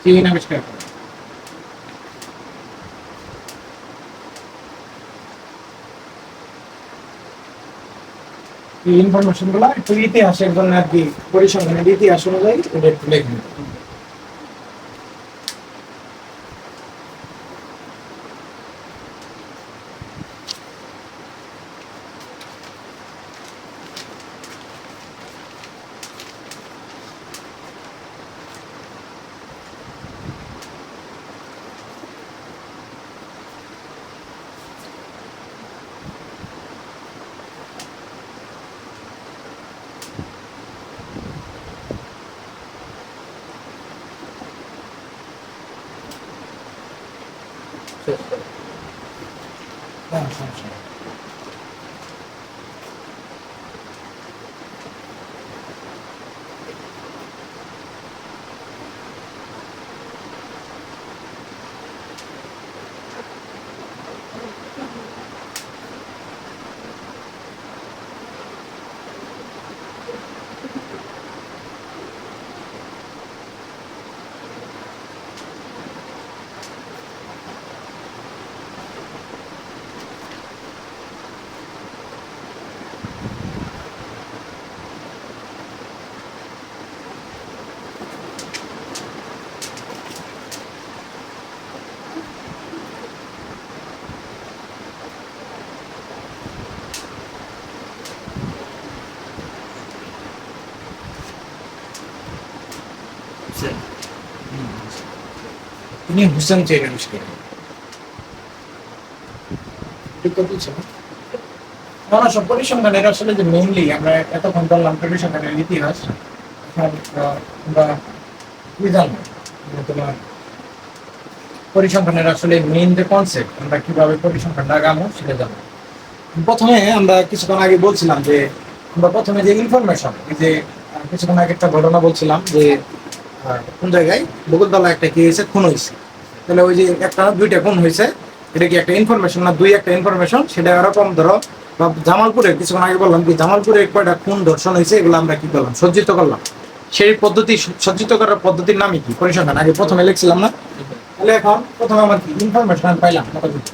চেইন আবিষ্কার করেন। এই ইনফরমেশন গুলা একটু ইতিহাসের জন্য আর কি, পরিসংখ্যানের ইতিহাস অনুযায়ী এটা একটু লেখেন। তিনি হুসেন চেইন আবিষ্কার করেন। ঠিক কথা বলছেন না? সব পরিসংখ্যানের আসলে যে মেইনলি আমরা এতক্ষণ বললাম পরিসংখ্যানের ইতিহাস, আমরা কি জানবো তোমার পরিসংখ্যানের আসলে মেইন যে কনসেপ্ট, আমরা কিভাবে পরিসংখ্যান লাগামো সেটা জানবো। প্রথমে আমরা কিছুক্ষণ আগে বলছিলাম যে আমরা প্রথমে যে ইনফরমেশন, এই যে কিছুক্ষণ আগে একটা ঘটনা বলছিলাম যে কোন জায়গায় বকুলতলা একটা কি হয়েছে, খুন হয়েছে। তাহলে ওই যে একটা দুইটা খুন হয়েছে, এটা কি একটা ইনফরমেশন না দুই একটা ইনফরমেশন? সেটা এরকম ধরো বা জামালপুরে কিছুক্ষণ আগে বললাম কি জামালপুরে কয়টা খুন ধর্ষণ হয়েছে, এগুলো আমরা কি করলাম, সজ্জিত করলাম। সেই পদ্ধতি সজ্জিত করার পদ্ধতির নামই কি? পরিসংখ্যান। আগে প্রথমে লিখছিলাম না? তাহলে এখন প্রথমে আমার কি ইনফরমেশন পাইলাম কতটুকু?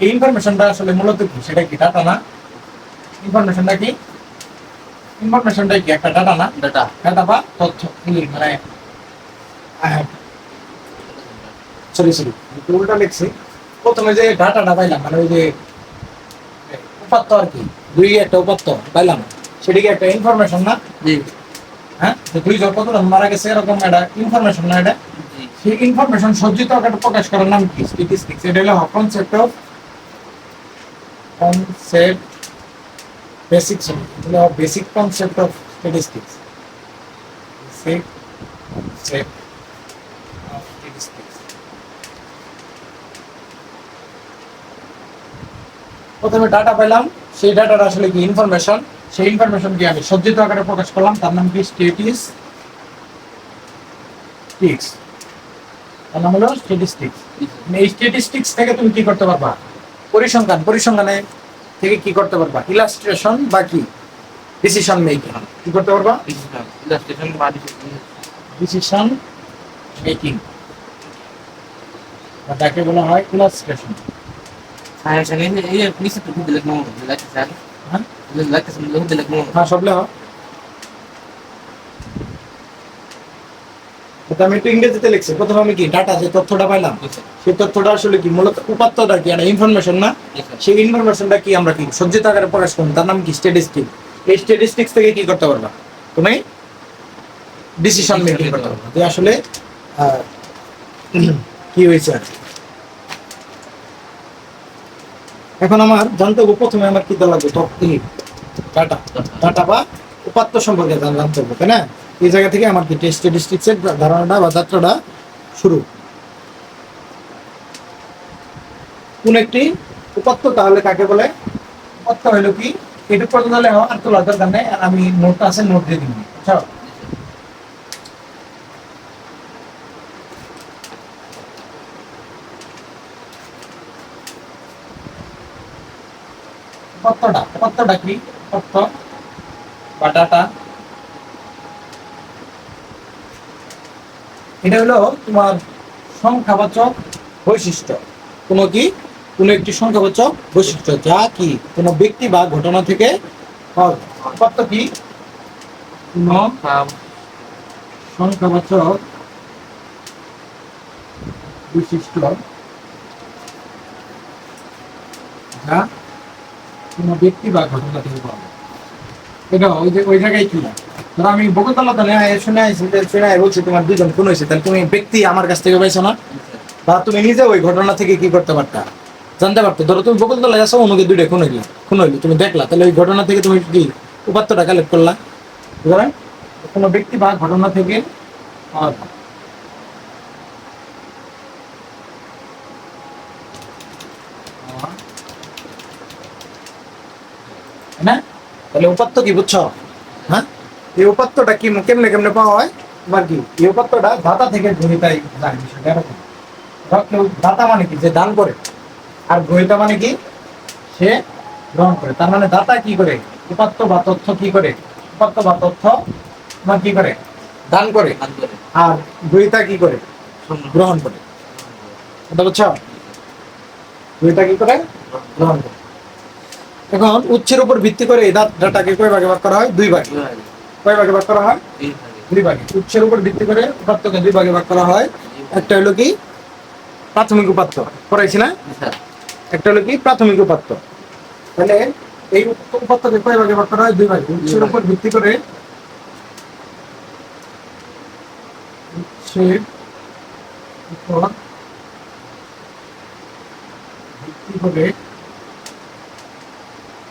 এই ইনফরমেশনটা আসলে মূলত কি? সেটা কি ডাটা না? ইনফরমেশনটা কি? ইনফরমেশনটা কি একটা ডাটা না? ডাটা ডাটা বা তথ্য মানে সরি উল্টা লিখছি। প্রথমে যে ডাটাটা পাইলাম মানে ওই যে উপাত্ত আর কি, দুই একটা উপাত্ত পাইলাম, সেটা কি একটা ইনফরমেশন না? জি হ্যাঁ, যে দুই জন কতজন মারা গেছে এরকম একটা ইনফরমেশন না এটা? জি সেই ইনফরমেশন সজ্জিত আকারে প্রকাশ করার নাম কি? স্ট্যাটিস্টিক্স। এটা হলো কনসেপ্ট বেসিক হলো basic concept of statistics. Basic concept of statistics. প্রথমে ডাটা পেলাম, সেই ডাটাটা আসলে কি ইনফরমেশন, সেই ইনফরমেশনকে আমি সজ্জিত আকারে প্রকাশ করলাম, তার নাম কি স্ট্যাটিস্টিক্স। তার নাম হলো স্ট্যাটিস্টিক্স। এই স্ট্যাটিস্টিক্স থেকে তুমি কি করতে পারবা? পরিসংখ্যান। পরিসংখ্যানে থেকে কি করতে পারবা? ইলাস্ট্রেশন বা কি ডিসিশন মেকিং। কি করতে পারবা? ইলাস্ট্রেশন বা ডিসিশন মেকিং, তাকে বলা হয় ইলাস্ট্রেশন। সায়েন্স এই নিচে তো দিলে কোন লাগছে স্যার হ্যাঁ লাগছে দিলে কোন হ্যাঁ, সব লেখা। এটা আমি একটু ইংরেজিতে লিখছি। প্রথমে আমি কি ডাটা, যে তথ্যটা পাইলাম, সেই তথ্যটা আসলে কি মূলত উপাত্তটা কি একটা ইনফরমেশন না? সেই ইনফরমেশনটা কি আমরা কি সজ্জিত আকারে প্রকাশ করব, তার নাম কি স্ট্যাটিস্টিক। এই স্ট্যাটিস্টিক্স থেকে কি করতে পারবা? তুমি ডিসিশন মেকিং করতে পারবা যে আসলে আহ, কি হয়েছে আর কি। এখন আমার জানতে হবে প্রথমে আমার কি দেওয়া লাগবে? ডাটা। ডাটা বা উপাত্ত সম্পর্কে জানতে হবে, তাই না? এই জায়গা থেকে আমার কি স্ট্যাটিস্টিক্সের ধারণাটা বা যাত্রাটা শুরু। কোন একটি উপাত্ত তাহলে কাকে বলে? উপাত্ত হলো কি? এটা পর্যন্ত লেখা আর তোলার দরকার নেই, আর আমি নোট আছে নোট দিয়ে দিব। আচ্ছা, উপাত্তটা কি? উপাত্ত বা ডাটা, এটা হলো তোমার সংখ্যাবাচক বৈশিষ্ট্য। কোনো কি? কোনো একটি সংখ্যাবাচক বৈশিষ্ট্য যা কি কোনো ব্যক্তি বা ঘটনা থেকে পাওয়া যায়। উপাত্ত কি? কোনো সংখ্যাবাচক বৈশিষ্ট্য যা কোনো ব্যক্তি বা ঘটনা থেকে পাওয়া যায়। এটা ওই জায়গায় কি, ধরো আমি বকুলতলা তো শুনে বলছি তোমার দুজন খুন হয়েছে, তাহলে তুমি ব্যক্তি আমার কাছ থেকে পাইছো না? বা তুমি নিজে ওই ঘটনা থেকে কি করতে পারতা? জানতে পারতো। ধরো তুমি বকুলতলায় আসো, অন্যকে দুইটা খুন হইলো, তুমি দেখলা, তাহলে ওই ঘটনা থেকে তুমি কি উপাত্তটা কালেক্ট করলা? বুঝলেন? কোনো ব্যক্তি বা ঘটনা থেকে পাওয়া যায়। তাই না? তাহলে উপাত্ত কি বুঝছো? হ্যাঁ, এই উপাত্তটা কি কেমনে পাওয়া হয়? তোমার কি এই উপাত্তটা দাতা থেকে গ্রহিতায় যায়, বিষয়টা এরকম। ধরো কেউ দাতা মানে কি? যে দান করে। আর গ্রহিতা মানে কি? সে গ্রহণ করে। তার মানে দাতা কি করে? উপাত্ত বা তথ্য কি করে? উপাত্ত বা তথ্য তোমার কি করে? দান করে। আর গ্রহিতা কি করে? গ্রহণ করে। এটা বুঝছো? গ্রহিতা কি করে? গ্রহণ করে। এখন উৎসের উপর ভিত্তি করে এই ডাটাকে কয় ভাগে ভাগ করা হয়? দুই ভাগে। কয় ভাগে ভাগ করা হয়? দুই ভাগে। উৎসের উপর ভিত্তি করে উপাত্তকে দুই ভাগে ভাগ করা হয়। একটা হলো কি প্রাথমিক উপাত্ত, পড়াইছি না? একটা হলো কি প্রাথমিক উপাত্ত। তাহলে এই উপাত্তকে কয় ভাগে ভাগ করা হয়? দুই ভাগে। উৎসের উপর ভিত্তি করে, উৎসের উপর ভিত্তি করে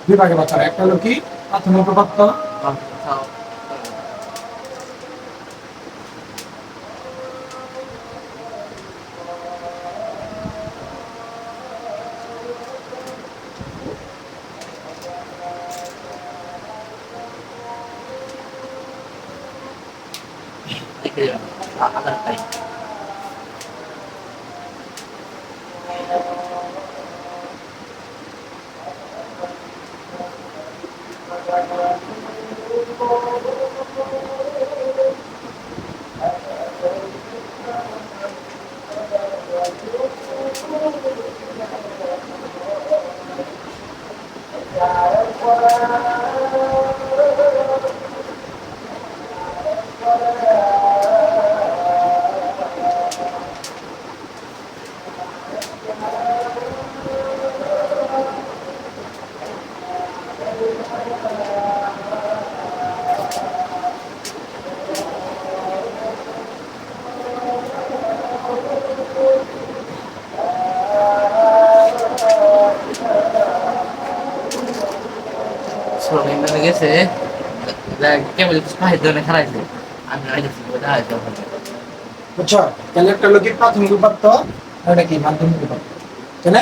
দুই ভাগে ভাগ করা হয়। একটা হলো কি প্রাথমিক উপাত্ত, আধার টাইম শ্রমিক মানে গেছে কেবল সাহায্য জন্য খেলাইছে আমি আইতেছি বোঝা হয়েছে ওখানে বুঝছো? তাহলে একটা হলো কি প্রাথমিক উপাত্ত, আর একটা কি মাধ্যমিক উপাত্ত, তাই না?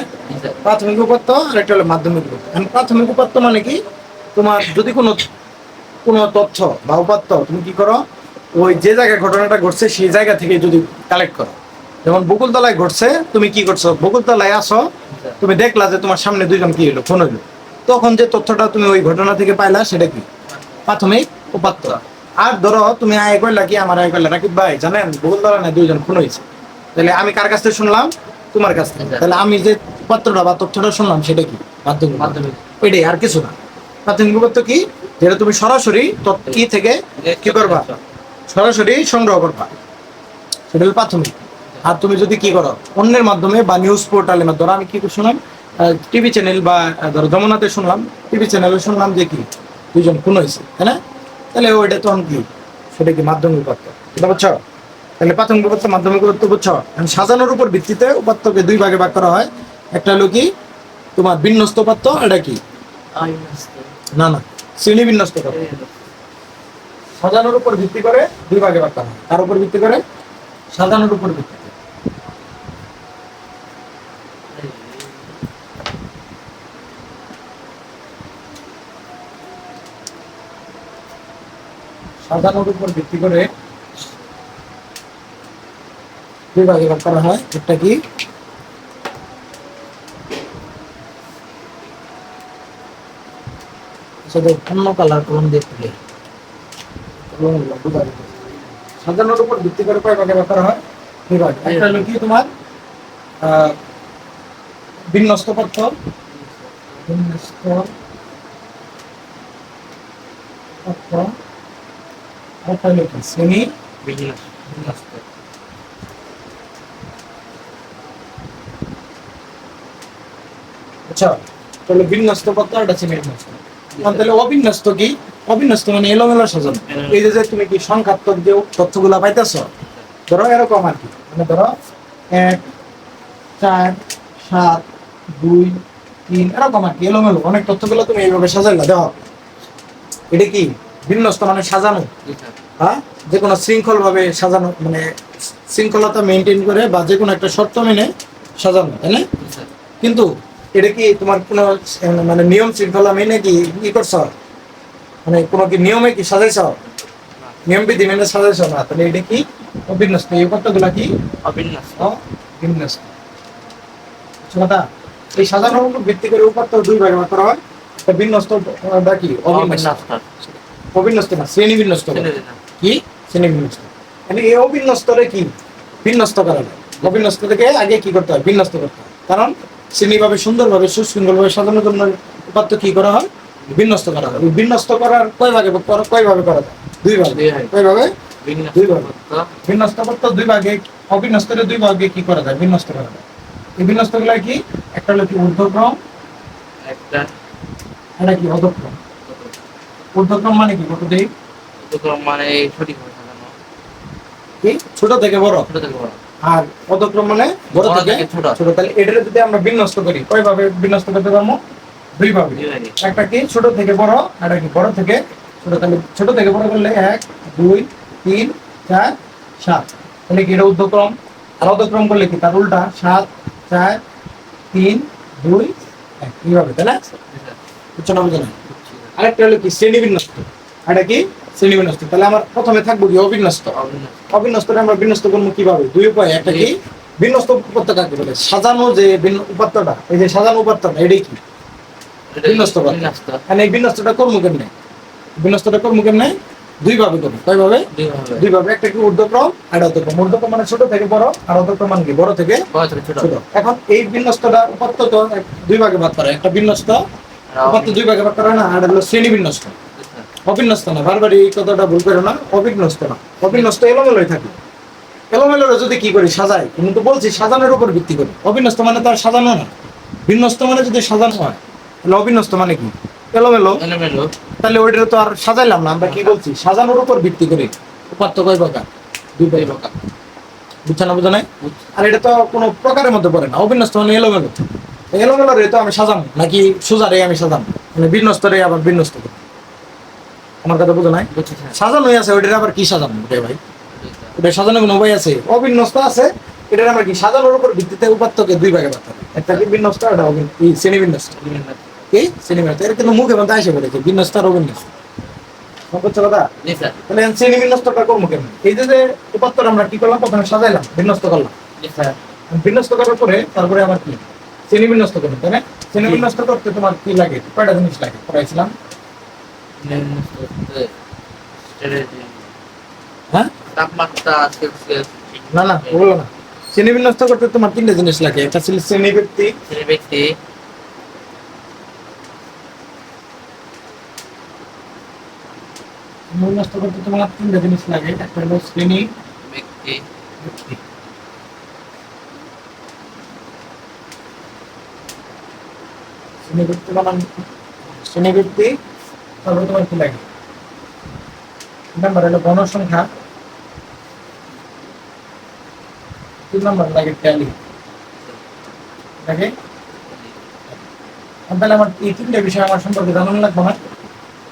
প্রাথমিক উপাত্ত আর একটা হলো মাধ্যমিক উপাত্ত। এখন প্রাথমিক উপাত্ত মানে কি, তোমার যদি কোনো কোনো তথ্য বা উপাত্ত তুমি কি করো, ওই যে জায়গায় ঘটনাটা ঘটছে সেই জায়গা থেকে যদি কালেক্ট করো। যেমন বকুলতলায় ঘটছে, তুমি কি করছো, বকুলতলায় আসো, তুমি দেখলা যে তোমার সামনে দুইজন কি হলো, ফোন হইলো, তখন যে তথ্যটা তুমি ওই ঘটনা থেকে পাইলা সেটা কি প্রাথমিক উপাত্ত। আর ধরো তুমি আয় কইলা কি, আমার আয় কইলা রাকিব ভাই জানেন বকুলতলা না দুইজন খুন হয়েছে, তাহলে আমি কার কাছ থেকে শুনলাম, তোমার কাছ থেকে, তাহলে আমি যে উপাত্তটা বা তথ্যটা শুনলাম সেটা কি মাধ্যমিক মাধ্যমিক ওইটাই, আর কিছু না। প্রাথমিক উপাত্ত কি, যেটা তুমি সরাসরি কি থেকে কি করবা, সরাসরি সংগ্রহ করবা, সেটা হলো প্রাথমিক। আর তুমি যদি কি করো অন্যের মাধ্যমে বা নিউজ পোর্টালের মাধ্যমে, ধরো আমি কি শুনলাম টিভি চ্যানেল বা ধরো যমুনাতে শুনলাম, টিভি চ্যানেলে শুনলাম যে কি দুইজন খুন হয়েছে, তাই না? তাহলে ওইটা তখন কি, সেটা কি মাধ্যমিক উপাত্ত, এটা বুঝছো? তাহলে প্রাথমিক উপাত্ত মাধ্যমিক উপাত্ত বুঝছো? এখন সাজানোর উপর ভিত্তিতে উপাত্তকে দুই ভাগে ভাগ করা হয়। একটা হলো কি তোমার বিন্যস্ত উপাত্ত, এটা কি না না শ্রেণী বিন্যস্ত উপাত্ত। সাজানোর উপর ভিত্তি করে দুই ভাগে ভাগ করা হয়। তার উপর ভিত্তি করে, সাজানোর উপর ভিত্তি করে। সাজানোর উপর ভিত্তি করে দুই ভাগে ভাগ করা হয়। একটা কি সেটা অন্য কালার কলম দিয়ে তুলে সাজানোর উপর ভিত্তি করে কয় ভাগে ভাগ করা হয়, দুই ভাগে। একটা হলো কি তোমার বিন্যস্ত পত্র, বিন্যস্ত পত্র, একটা হলো কি শ্রেণী বিন্যস্ত। আচ্ছা, তাহলে বিন্যস্ত পত্র আর এটা শ্রেণী বিন্যস্ত। তাহলে অবিন্যস্ত কি, অবিন্যস্ত মানে এলোমেলো সাজানো। এই যে তুমি কি সংখ্যাত্মক যে তথ্যগুলা পাইতেছ, ধরো এরকম আর কি, মানে ধরো 1 4 7 2 3 এরকম আর কি, এলোমেলো অনেক তথ্যগুলো তুমি এইভাবে সাজাইলা, দেখো এটা কি বিন্যস্ত মানে সাজানো, হ্যাঁ, যে কোনো শৃঙ্খল ভাবে সাজানো, মানে শৃঙ্খলতা মেনটেন করে বা যে কোনো একটা শর্ত মেনে সাজানো, তাই না? কিন্তু এটা কি তোমার কোনো মানে নিয়ম শৃঙ্খলা মেনে কি করছ, মানে কোনো কি নিয়মে কি সাজাইছ, নিয়ম বিধি মেনে সাজাইছ না, তাহলে এটা কি অবিন্যস্ত। এই কতগুলা কি অবিন্যস্ত বিন্যস্ত। কথা, এই সাজানোর উপর ভিত্তি করে উপাত্ত দুই ভাগে ভাগ করা হয়। একটা বিন্যস্ত বা কি অবিন্যস্ত, অবিন্যস্ত না শ্রেণী বিন্যস্ত কি শ্রেণী বিন্যস্ত। মানে এই অবিন্যস্তরে কি বিন্যস্ত করা যায়, অবিন্যস্ত থেকে আগে কি করতে হয়, বিন্যস্ত করতে হয়। কারণ শ্রেণীভাবে সুন্দরভাবে সুশৃঙ্খলভাবে সাজানোর জন্য উপাত্ত কি করা হয়, বিন্যস্ত করা হয়। বিন্যস্ত করার কয়ভাবে করা যায়, দুই ভাগে। কয়ভাবে, দুই ভাগে। বিন্যস্ত করতে দুই ভাগে, অবিন্যস্তরে দুই ভাগে কি করা যায়, বিন্যস্ত করা যায়। এই বিন্যস্ত গুলা কি, একটা হলো কি ঊর্ধ্বক্রম, একটা এটা কি অধক্রম। ঊর্ধ্বক্রম মানে কি কত দেই, ঊর্ধ্বক্রম মানে সঠিক ভাবে সাজানো, কি ছোট থেকে বড়, ছোট থেকে বড়। আর অধক্রম মানে বড় থেকে ছোট। তাহলে এটারে যদি আমরা বিন্যস্ত করি, কয় ভাবে বিন্যস্ত করতে পারবো, দুই ভাবে। একটা কি ছোট থেকে বড়, আর একটা কি বড় থেকে ছোট। তাহলে ছোট থেকে বড় করলে 1 2 3 4 7, তাহলে কি এটা ঊর্ধ্বক্রম। আর অধক্রম করলে কি তার উল্টা, 7 4 3 2 1, এইভাবে, তাই না? বুঝছো না, বুঝো না? আরেকটা হলো কি শ্রেণী বিন্যস্ত, এটা কি শ্রেণী বিন্যস্ত। তাহলে আমার প্রথমে থাকবো কি অবিন্যস্ত। অবিন্যস্তটা আমরা বিন্যস্ত করবো কিভাবে, দুই উপায়। একটা কি বিন্যস্ত উপাত্ত কাকে বলে, সাজানো যে উপাত্তটা, এই যে সাজানো উপাত্তটা, এটাই কি বিন্যস্ত উপাত্ত। মানে এই বিন্যস্তটা করবো কেমনে, বিন্যস্তটা করবো কেমনে, দুই ভাবে করবো। কয় ভাবে, দুই ভাবে। একটা কি ঊর্ধ্বক্রম আর অধক্রম। ঊর্ধ্বক্রম মানে ছোট থেকে বড়, আর অধক্রম মানে কি বড় থেকে ছোট। এখন এই বিন্যস্তটা উপাত্ত তো দুই ভাগে ভাগ করা, একটা বিন্যস্ত উপাত্ত দুই ভাগে ভাগ করা হয় না, আর হলো শ্রেণী বিন্যস্ত। অবিন্যস্ত না, বারবার এই কথাটা ভুল করো না, অবিন্যস্ত না। অবিন্যস্ত এলোমেলোই থাকে। এলোমেলো যদি কি করি সাজাই, কিন্তু বলছি সাজানোর উপর ভিত্তি করি। অবিন্যস্ত মানে তো আর সাজানো না। বিন্যস্ত মানে যদি সাজানো হয়, তাহলে অবিন্যস্ত মানে কি? এলোমেলো। এলোমেলো। তাহলে ওইটা তো আর সাজাইলাম না, আমরা কি বলছি সাজানোর উপর ভিত্তি করি। উপাত্ত কয় প্রকার? দুই প্রকার। বুঝছো না বুঝো নাই? আর এটা তো কোনো প্রকারের মধ্যে পড়ে না। অবিন্যস্ত মানে এলোমেলো। এলোমেলো রে তো আমি সাজানো, নাকি সোজা রে আমি সাজানো, মানে বিন্যস্ত রে আবার বিন্যস্ত করি। আমার কথা বুঝো নাই? সাজানোই আছে, ওইটার আবার কি সাজানো রে ভাই? ওটা সাজানো কোনো উপায় আছে? অবিন্যস্ত আছে, এটার আমরা কি সাজানোর উপর ভিত্তিতে উপাত্তকে দুই ভাগে ভাগ করি। একটা কি বিন্যস্ত, একটা শ্রেণী বিন্যস্ত। কি শ্রেণী বিন্যস্ত? এটা কিন্তু মুখে মধ্যে আসে পড়েছে বিন্যস্ত আর অবিন্যস্ত। বুঝছো কথা? তাহলে শ্রেণী বিন্যস্তটা করবো কেমন? এই যে উপাত্তটা আমরা কি করলাম, প্রথমে সাজাইলাম, বিন্যস্ত করলাম। বিন্যস্ত করার পরে তারপরে আবার কি শ্রেণী বিন্যস্ত করবো, তাই না? শ্রেণী বিন্যস্ত করতে তোমার কি লাগে? কয়টা জিনিস লাগে পড়াইছিলাম? হ্যাঁ, তাপমাত্রা, সেলসিয়াস। না না বললো না। শ্রেণী বিন্যস্ত করতে তোমার তিনটা জিনিস লাগে। একটা ছিল শ্রেণী ব্যক্তি, ব্যক্তি, বিন্যস্ত করতে তোমার তিনটা জিনিস লাগে। একটা হলো শ্রেণী ব্যক্তি, ব্যক্তি, শ্রেণী ব্যক্তি বানান, শ্রেণী ব্যক্তি। তারপরে তোমার কি লাগে? নাম্বার হলো গণসংখ্যা। তিন নাম্বার লাগে ট্যালি লাগে। তাহলে আমার এই তিনটে বিষয় আমার সম্পর্কে জানানো লাগবে না।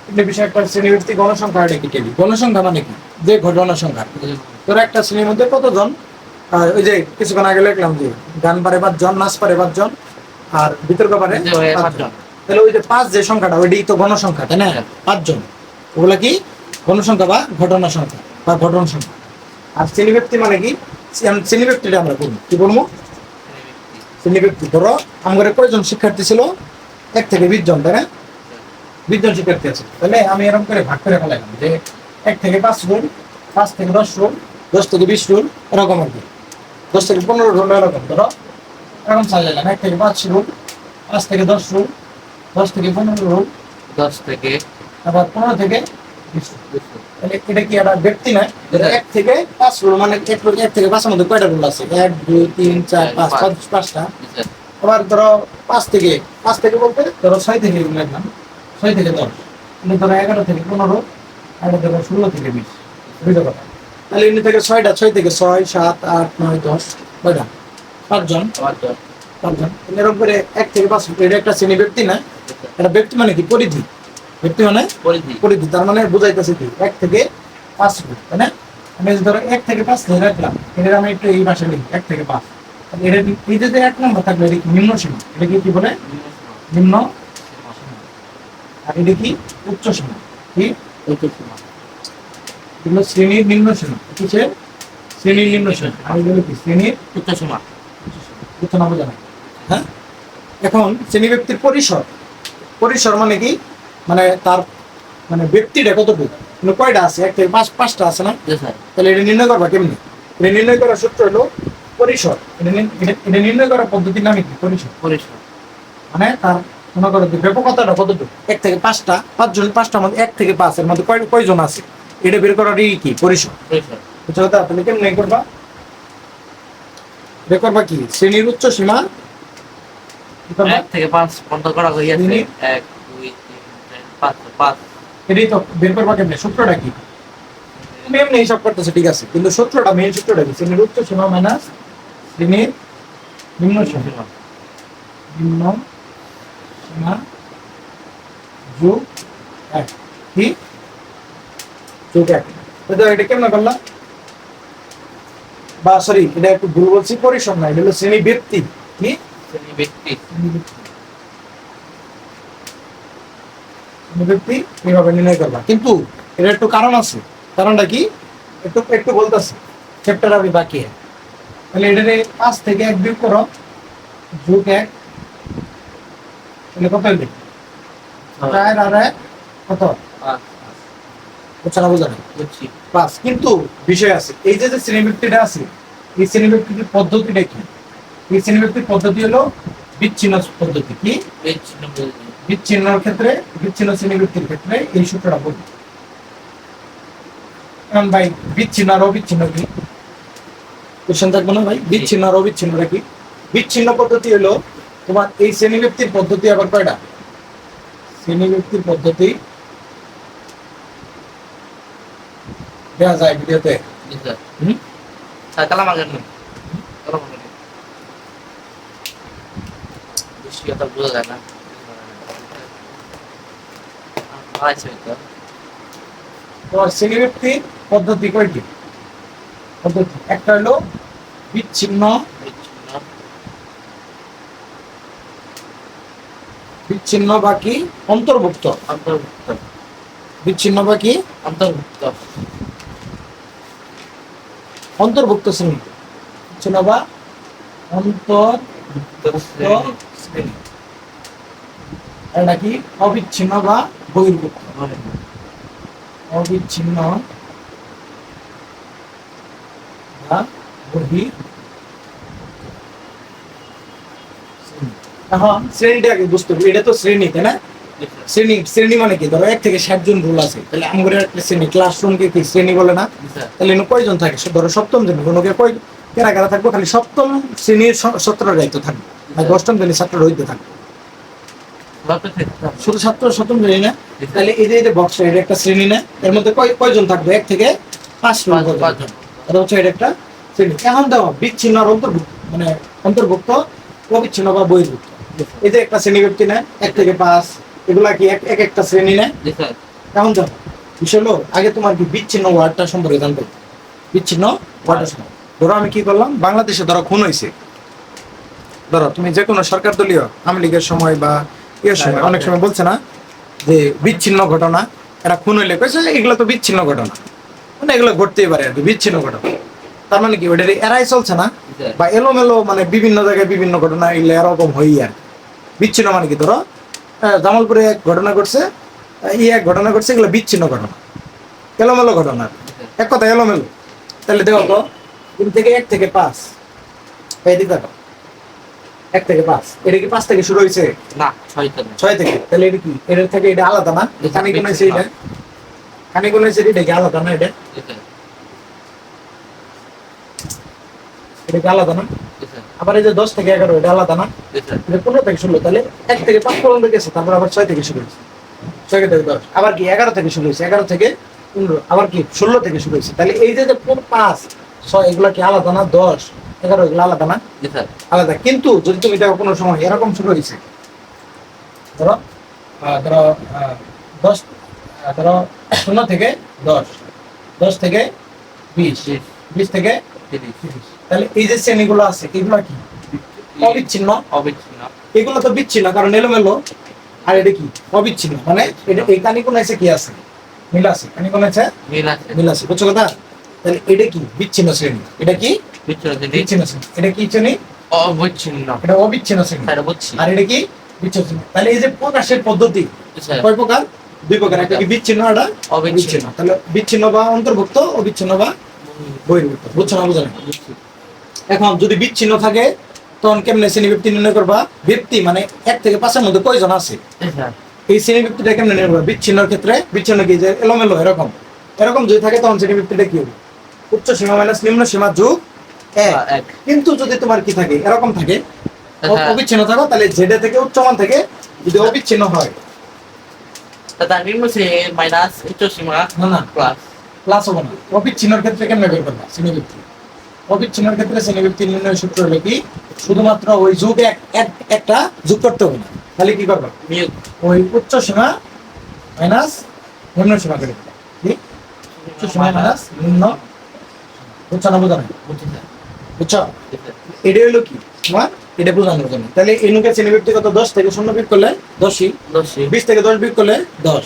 তিনটে বিষয়, একটা শ্রেণী ব্যক্তি, গণসংখ্যা, আর কি ট্যালি। গণসংখ্যা মানে কি? যে ঘটনা সংখ্যা। তোর একটা শ্রেণীর মধ্যে কতজন, ওই যে কিছুক্ষণ আগে লিখলাম যে গান পারে 5 জন, নাচ পারে 5 জন, আর বিতর্ক পারে 5 জন। তাহলে ওই যে 5 যে সংখ্যাটা, ওইটাই তো গণসংখ্যা, তাই না? 5 জন, ওগুলা কি গণসংখ্যা বা ঘটনা সংখ্যা বা ঘটনা সংখ্যা। আর শ্রেণী ব্যক্তি মানে কি? শ্রেণী ব্যক্তিটা আমরা বলবো কি বলবো? শ্রেণী ব্যক্তি। ধরো আমাদের কয়জন শিক্ষার্থী ছিল? 1 থেকে 20 জন, তাই না? 20 জন শিক্ষার্থী আছে। তাহলে আমি এরকম করে ভাগ করে ফেলাইলাম যে 1 থেকে 5 রুল, 5 থেকে 10 রুল, 10 থেকে 20 রুল, এরকম আর কি। 10 থেকে 15 রুল এরকম। ধরো এরকম সাজাইলাম 1 থেকে 5 রুল, 5 থেকে 10 রুল, 10 থেকে 15 রুল, 10 থেকে আবার 15 থেকে 20 রুল। তাহলে এটা কি একটা ব্যক্তি না? 1 থেকে 5 রুল মানে 1 থেকে 5 এর মধ্যে কয়টা রুল আছে? 1 2 3 4 5, 5টা। আবার ধরো 5 থেকে বলতে ধরো 6 থেকে লিখলাম, 6 থেকে 10, মানে ধরো 11 থেকে 15, আর ধরো 16 থেকে 20। বুঝতে পারো? তাহলে এমনি থেকে 6টা, 6 থেকে 6 7 8 9 10, কয়টা? 5 জন। 5 জন। এরকম করে 1 থেকে 5, এটা একটা শ্রেণী ব্যক্তি না? এটা ব্যক্তি মানে কি? পরিধি। ব্যক্তি মানে পরিধি। তার মানে বুঝাইতেছে কি 1 থেকে 5 রুল, তাই না? আমি ধরো 1 থেকে 5 ধরে রাখলাম, এটা আমি একটু এই ভাষায় লিখি 1 থেকে 5। এটা এই যে 1 নম্বর থাকবে, এটা কি নিম্ন সীমা? এটা কি বলে? নিম্ন সীমা। আর এটা কি? উচ্চ সীমা। কি? উচ্চ সীমা। এগুলো শ্রেণীর নিম্ন সীমা। কিসের? শ্রেণীর নিম্ন সীমা। আর এগুলো কি? শ্রেণীর উচ্চ সীমা। উচ্চ না বোঝা না? হ্যাঁ। এখন শ্রেণী ব্যক্তির পরিসর। পরিসর মানে কি? মানে তার মানে ব্যক্তিটা কতটুকু, মানে কয়টা আছে? 1 থেকে 5, 5টা আছে না? তাহলে এটা নির্ণয় করবা কেমনি? এটা নির্ণয় করার সূত্র হলো পরিসর। এটা নির্ণয় করার পদ্ধতির নাম কি? পরিসর। মানে তার মনে করো যে ব্যাপকতাটা কতটুকু? 1 থেকে 5টা, 5 জন, 5টার মধ্যে 1 থেকে 5 এর মধ্যে কয়জন আছে, এটা বের করারই কি? পরিসর। বুঝছো? তাহলে কেমনি করবা? বের করবা কি? শ্রেণীর উচ্চ সীমা 1 থেকে 5 পর্যন্ত করা হইয়াছে। 1 2 3 4 5। এটাই তো বের করবা কেমনে? সূত্রটা কি? তুমি এমনি হিসাব করতেছো, ঠিক আছে, কিন্তু সূত্রটা, মেইন সূত্রটা কি? শ্রেণীর উচ্চ সীমা মাইনাস শ্রেণীর নিম্ন সীমা। নিম্ন সীমা যোগ 1। কি? যোগ 1। তো এটা কেমন করলাম? বা সরি, এটা একটু ভুল বলছি, পরিসর না, এটা হলো শ্রেণী ব্যক্তি। কি? শ্রেণী ব্যক্তি। ব্যক্তি এইভাবে নির্ণয় করবা, কিন্তু এটা একটু কারণ আছে। কারণটা কি? একটু একটু বলতেছি, চ্যাপ্টার আমি বাকি। তাহলে এটা 5 থেকে 1 বিয়োগ করো, যোগ 1, তাহলে কত হইবে? 4 আর 1 কত? 5। বুঝছো না বুঝা না? বুঝছি। 5। কিন্তু বিষয় আছে, এই যে শ্রেণী ব্যক্তিটা আছে, এই শ্রেণী ব্যক্তির পদ্ধতিটা কি? এই শ্রেণী ব্যক্তির পদ্ধতি হলো বিচ্ছিন্ন পদ্ধতি। কি? বিচ্ছিন্নর ক্ষেত্রে, বিচ্ছিন্ন শ্রেণীবৃত্তির ক্ষেত্রে এই সূত্রটা বলি। এখন ভাই বিচ্ছিন্ন আর অবিচ্ছিন্ন কি? কোশ্চেন থাকবে না ভাই? বিচ্ছিন্ন আর অবিচ্ছিন্নটা কি? বিচ্ছিন্ন পদ্ধতি হলো তোমার এই শ্রেণীবৃত্তির পদ্ধতি আবার কয়টা? শ্রেণীবৃত্তির পদ্ধতি দেওয়া যায় ভিডিওতে। জি স্যার। হুম? স্যার কালাম আগে নেই। কালাম আগে নেই। বেশি কথা বোঝা যায় না। আচ্ছা তো। তোমার শ্রেণীবৃত্তির পদ্ধতি কয়টি? পদ্ধতি একটা হলো বিচ্ছিন্ন, বিচ্ছিন্ন, বিচ্ছিন্ন বাকি অন্তর্ভুক্ত, অন্তর্ভুক্ত, বিচ্ছিন্ন বাকি অন্তর্ভুক্ত, অন্তর্ভুক্ত শ্রেণী, বিচ্ছিন্ন বা অন্তর্ভুক্ত শ্রেণী। এটা কি? অবিচ্ছিন্ন বা বহির্ভুক্ত। অবিচ্ছিন্ন বা বহির্ভুক্ত। এখন শ্রেণীটা আগে বুঝতে হবে, এটা তো শ্রেণী তাই না? শ্রেণী, শ্রেণী মানে কি? ধরো 1 থেকে 60 জন রোল আছে, তাহলে আমাদের একটা শ্রেণী, ক্লাসরুমকে কি শ্রেণী বলে না? তাহলে এনে কয়জন থাকে? ধরো সপ্তম শ্রেণী, কোনোকে কয় কারা কারা থাকবো? খালি সপ্তম শ্রেণীর ছাত্ররা দায়িত্ব থাকবে, আর অষ্টম শ্রেণীর ছাত্র রইতে থাকবে, শুধু ছাত্র সপ্তম শ্রেণী না? তাহলে এই যে বক্স, এটা একটা শ্রেণী না? এর মধ্যে কয়জন থাকবে? 1 থেকে 5 জন। এটা হচ্ছে এটা একটা শ্রেণী। এখন দেখো বিচ্ছিন্ন আর অন্তর্ভুক্ত, মানে অন্তর্ভুক্ত, অবিচ্ছিন্ন বা বহির্ভুক্ত, এই যে একটা শ্রেণীবৃত্তি না? 1 থেকে 5, এগুলা কি এক একটা শ্রেণী না? এখন দেখো বিষয় হলো, আগে তোমার কি বিচ্ছিন্ন ওয়ার্ডটা সম্পর্কে জানতে হবে। বিচ্ছিন্ন ওয়ার্ডটা সম্পর্কে ধরো আমি কি করলাম, বাংলাদেশে ধরো খুন হয়েছে, ধরো তুমি যে কোনো সরকার দলীয় আওয়ামী লীগের সময় বা ইয়ের সময় অনেক সময় বলছে না যে বিচ্ছিন্ন ঘটনা, এরা খুন হইলে কইছে এগুলো তো বিচ্ছিন্ন ঘটনা, মানে এগুলো ঘটতেই পারে আর কি, বিচ্ছিন্ন ঘটনা। তার মানে কি ওটা এরাই চলছে না, বা এলোমেলো, মানে বিভিন্ন জায়গায় বিভিন্ন ঘটনা এগুলো এরকম হই আর কি। বিচ্ছিন্ন মানে কি? ধরো জামালপুরে এক ঘটনা ঘটছে, এক ঘটনা ঘটছে, এগুলো বিচ্ছিন্ন ঘটনা, এলোমেলো ঘটনা, এক কথা এলোমেলো। তাহলে দেখো তো 3 থেকে 1 থেকে 5, এইদিকে দেখো 1 থেকে 5, এটা কি 5 থেকে শুরু হয়েছে? না, 6 থেকে। 6 থেকে। তাহলে এটা কি? এটার থেকে এটা আলাদা না? কানে কোন হয়েছে এটা? কানে কোন হয়েছে এটা কি আলাদা না? এটা এটা কি আলাদা না? আবার এই যে 10 থেকে 11, এটা আলাদা না? এটা 15 থেকে 16, তাহলে 1 থেকে 5 পর্যন্ত গেছে, তারপর আবার 6 থেকে শুরু হয়েছে, 6 থেকে 10, আবার কি 11 থেকে শুরু হয়েছে, 11 থেকে 15, আবার কি 16 থেকে শুরু হয়েছে। তাহলে এই যে 5, 6 এগুলা কি আলাদা না? 10, 11 এগুলো আলাদা না? আলাদা। কিন্তু যদি তুমি দেখো কোনো সময় এরকম শুরু হয়েছে, ধরো ধরো 10, ধরো 0 থেকে 10, 10 থেকে 20, 20 থেকে 30, তাহলে এই যে শ্রেণীগুলো আছে এগুলো কি? অবিচ্ছিন্ন। অবিচ্ছিন্ন। এগুলো তো বিচ্ছিন্ন কারণ এলোমেলো, আর এটা কি? অবিচ্ছিন্ন, মানে এটা এই কানি কোন আছে কি আছে? মিল আছে, কানি কোন আছে? মিল আছে, বুঝছো কথা? তাহলে এটা কি? বিচ্ছিন্ন শ্রেণী। এটা কি? বিচ্ছিন্ন শ্রেণী। এটা কি শ্রেণী? অবিচ্ছিন্ন। এটা অবিচ্ছিন্ন শ্রেণী। স্যার বুঝছি। আর এটা কি? বিচ্ছিন্ন শ্রেণী। তাহলে এই যে প্রকাশের পদ্ধতি কয় প্রকার? 2 প্রকার, একটা কি বিচ্ছিন্ন, এটা অবিচ্ছিন্ন। তাহলে বিচ্ছিন্ন বা অন্তর্ভুক্ত, অবিচ্ছিন্ন বা বহির্ভুক্ত, বুঝছো না? বুঝো না? এখন যদি বিচ্ছিন্ন থাকে তখন কেমনে শ্রেণীবৃত্তি নির্ণয় করবা? ব্যক্তি মানে 1 থেকে 5 এর মধ্যে কয়জন আছে, এই শ্রেণীবৃত্তিটা কেমনে নির্ণয় করবা? বিচ্ছিন্নর ক্ষেত্রে বিচ্ছিন্ন কি? যে এলোমেলো এরকম এরকম যদি থাকে তখন শ্রেণীবৃত্তিটা কি হবে? উচ্চ সীমা মাইনাস নিম্ন সীমা যোগ 1। কিন্তু যদি তোমার কি থাকে, এরকম থাকে, অবিচ্ছিন্ন থাকো, তাহলে জেডে থেকে উচ্চমান থেকে যদি অবিচ্ছিন্ন হয়, তার নিম্ন সীমা মাইনাস উচ্চ সীমা না না প্লাস প্লাস হবে না। অবিচ্ছিন্নর ক্ষেত্রে কেমনে বের করবা শ্রেণীবৃত্তি? অবিচ্ছিন্নের ক্ষেত্রে শ্রেণীবৃত্তি নির্ণয় সূত্র হলো কি? শুধুমাত্র ওই যোগ একটা যোগ করতে হবে না, তাহলে কি করবা? বিয়োগ ওই উচ্চ সীমা মাইনাস নিম্ন সীমা করে দিবা। কি? উচ্চ সীমা মাইনাস নিম্ন, বুঝছো না? বোঝা নাই? বুঝছো? এটা হলো কি তোমার? এটা বোঝানোর জন্য। তাহলে এনুকে শ্রেণীবৃত্তি কত? 10 থেকে 0 বিয়োগ করলে 10ই, 20 থেকে 10 বিয়োগ করলে 10।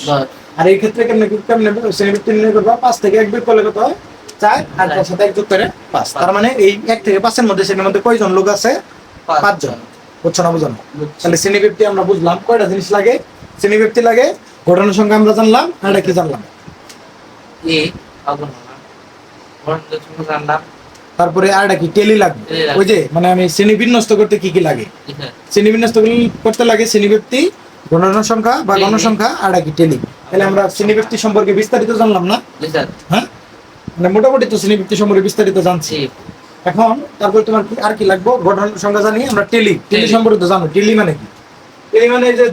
আর এই ক্ষেত্রে কেমনে কেমনে শ্রেণীবৃত্তি নির্ণয় করবা? 5 থেকে 1 বিয়োগ করলে কত হয়? 4, আর তার সাথে 1 যোগ করে 5। তার মানে এই 1 থেকে 5 এর মধ্যে শ্রেণীর মধ্যে কয়জন লোক আছে? 5 জন। বুঝছো না? বুঝো না? তাহলে শ্রেণীবৃত্তি আমরা বুঝলাম কয়টা জিনিস লাগে? শ্রেণীবৃত্তি লাগে, ঘটনার সংখ্যা আমরা জানলাম, আর এটা কি জানলাম? তারপরে আর এটা কি? টেলি লাগবে। ওই যে মানে আমি শ্রেণী বিন্যস্ত করতে কি কি লাগে? শ্রেণী বিন্যস্ত করতে লাগে শ্রেণীবৃত্তি, গণনা সংখ্যা বা টেলি। গণসংখ্যা আর কি টেলি। তাহলে আমরা শ্রেণীব্যক্তি সম্পর্কে বিস্তারিত জানলাম না? জি স্যার। হ্যাঁ, মানে মোটামুটি তো শ্রেণীব্যক্তি সম্পর্কে বিস্তারিত জানছি। জি এখন তারপর তোমার কি আর কি লাগবে? গঠন সংখ্যা জানি আমরা, টেলি টেলি। সম্পর্কে তো জানো। টেলি মানে কি? টেলি মানে এই যে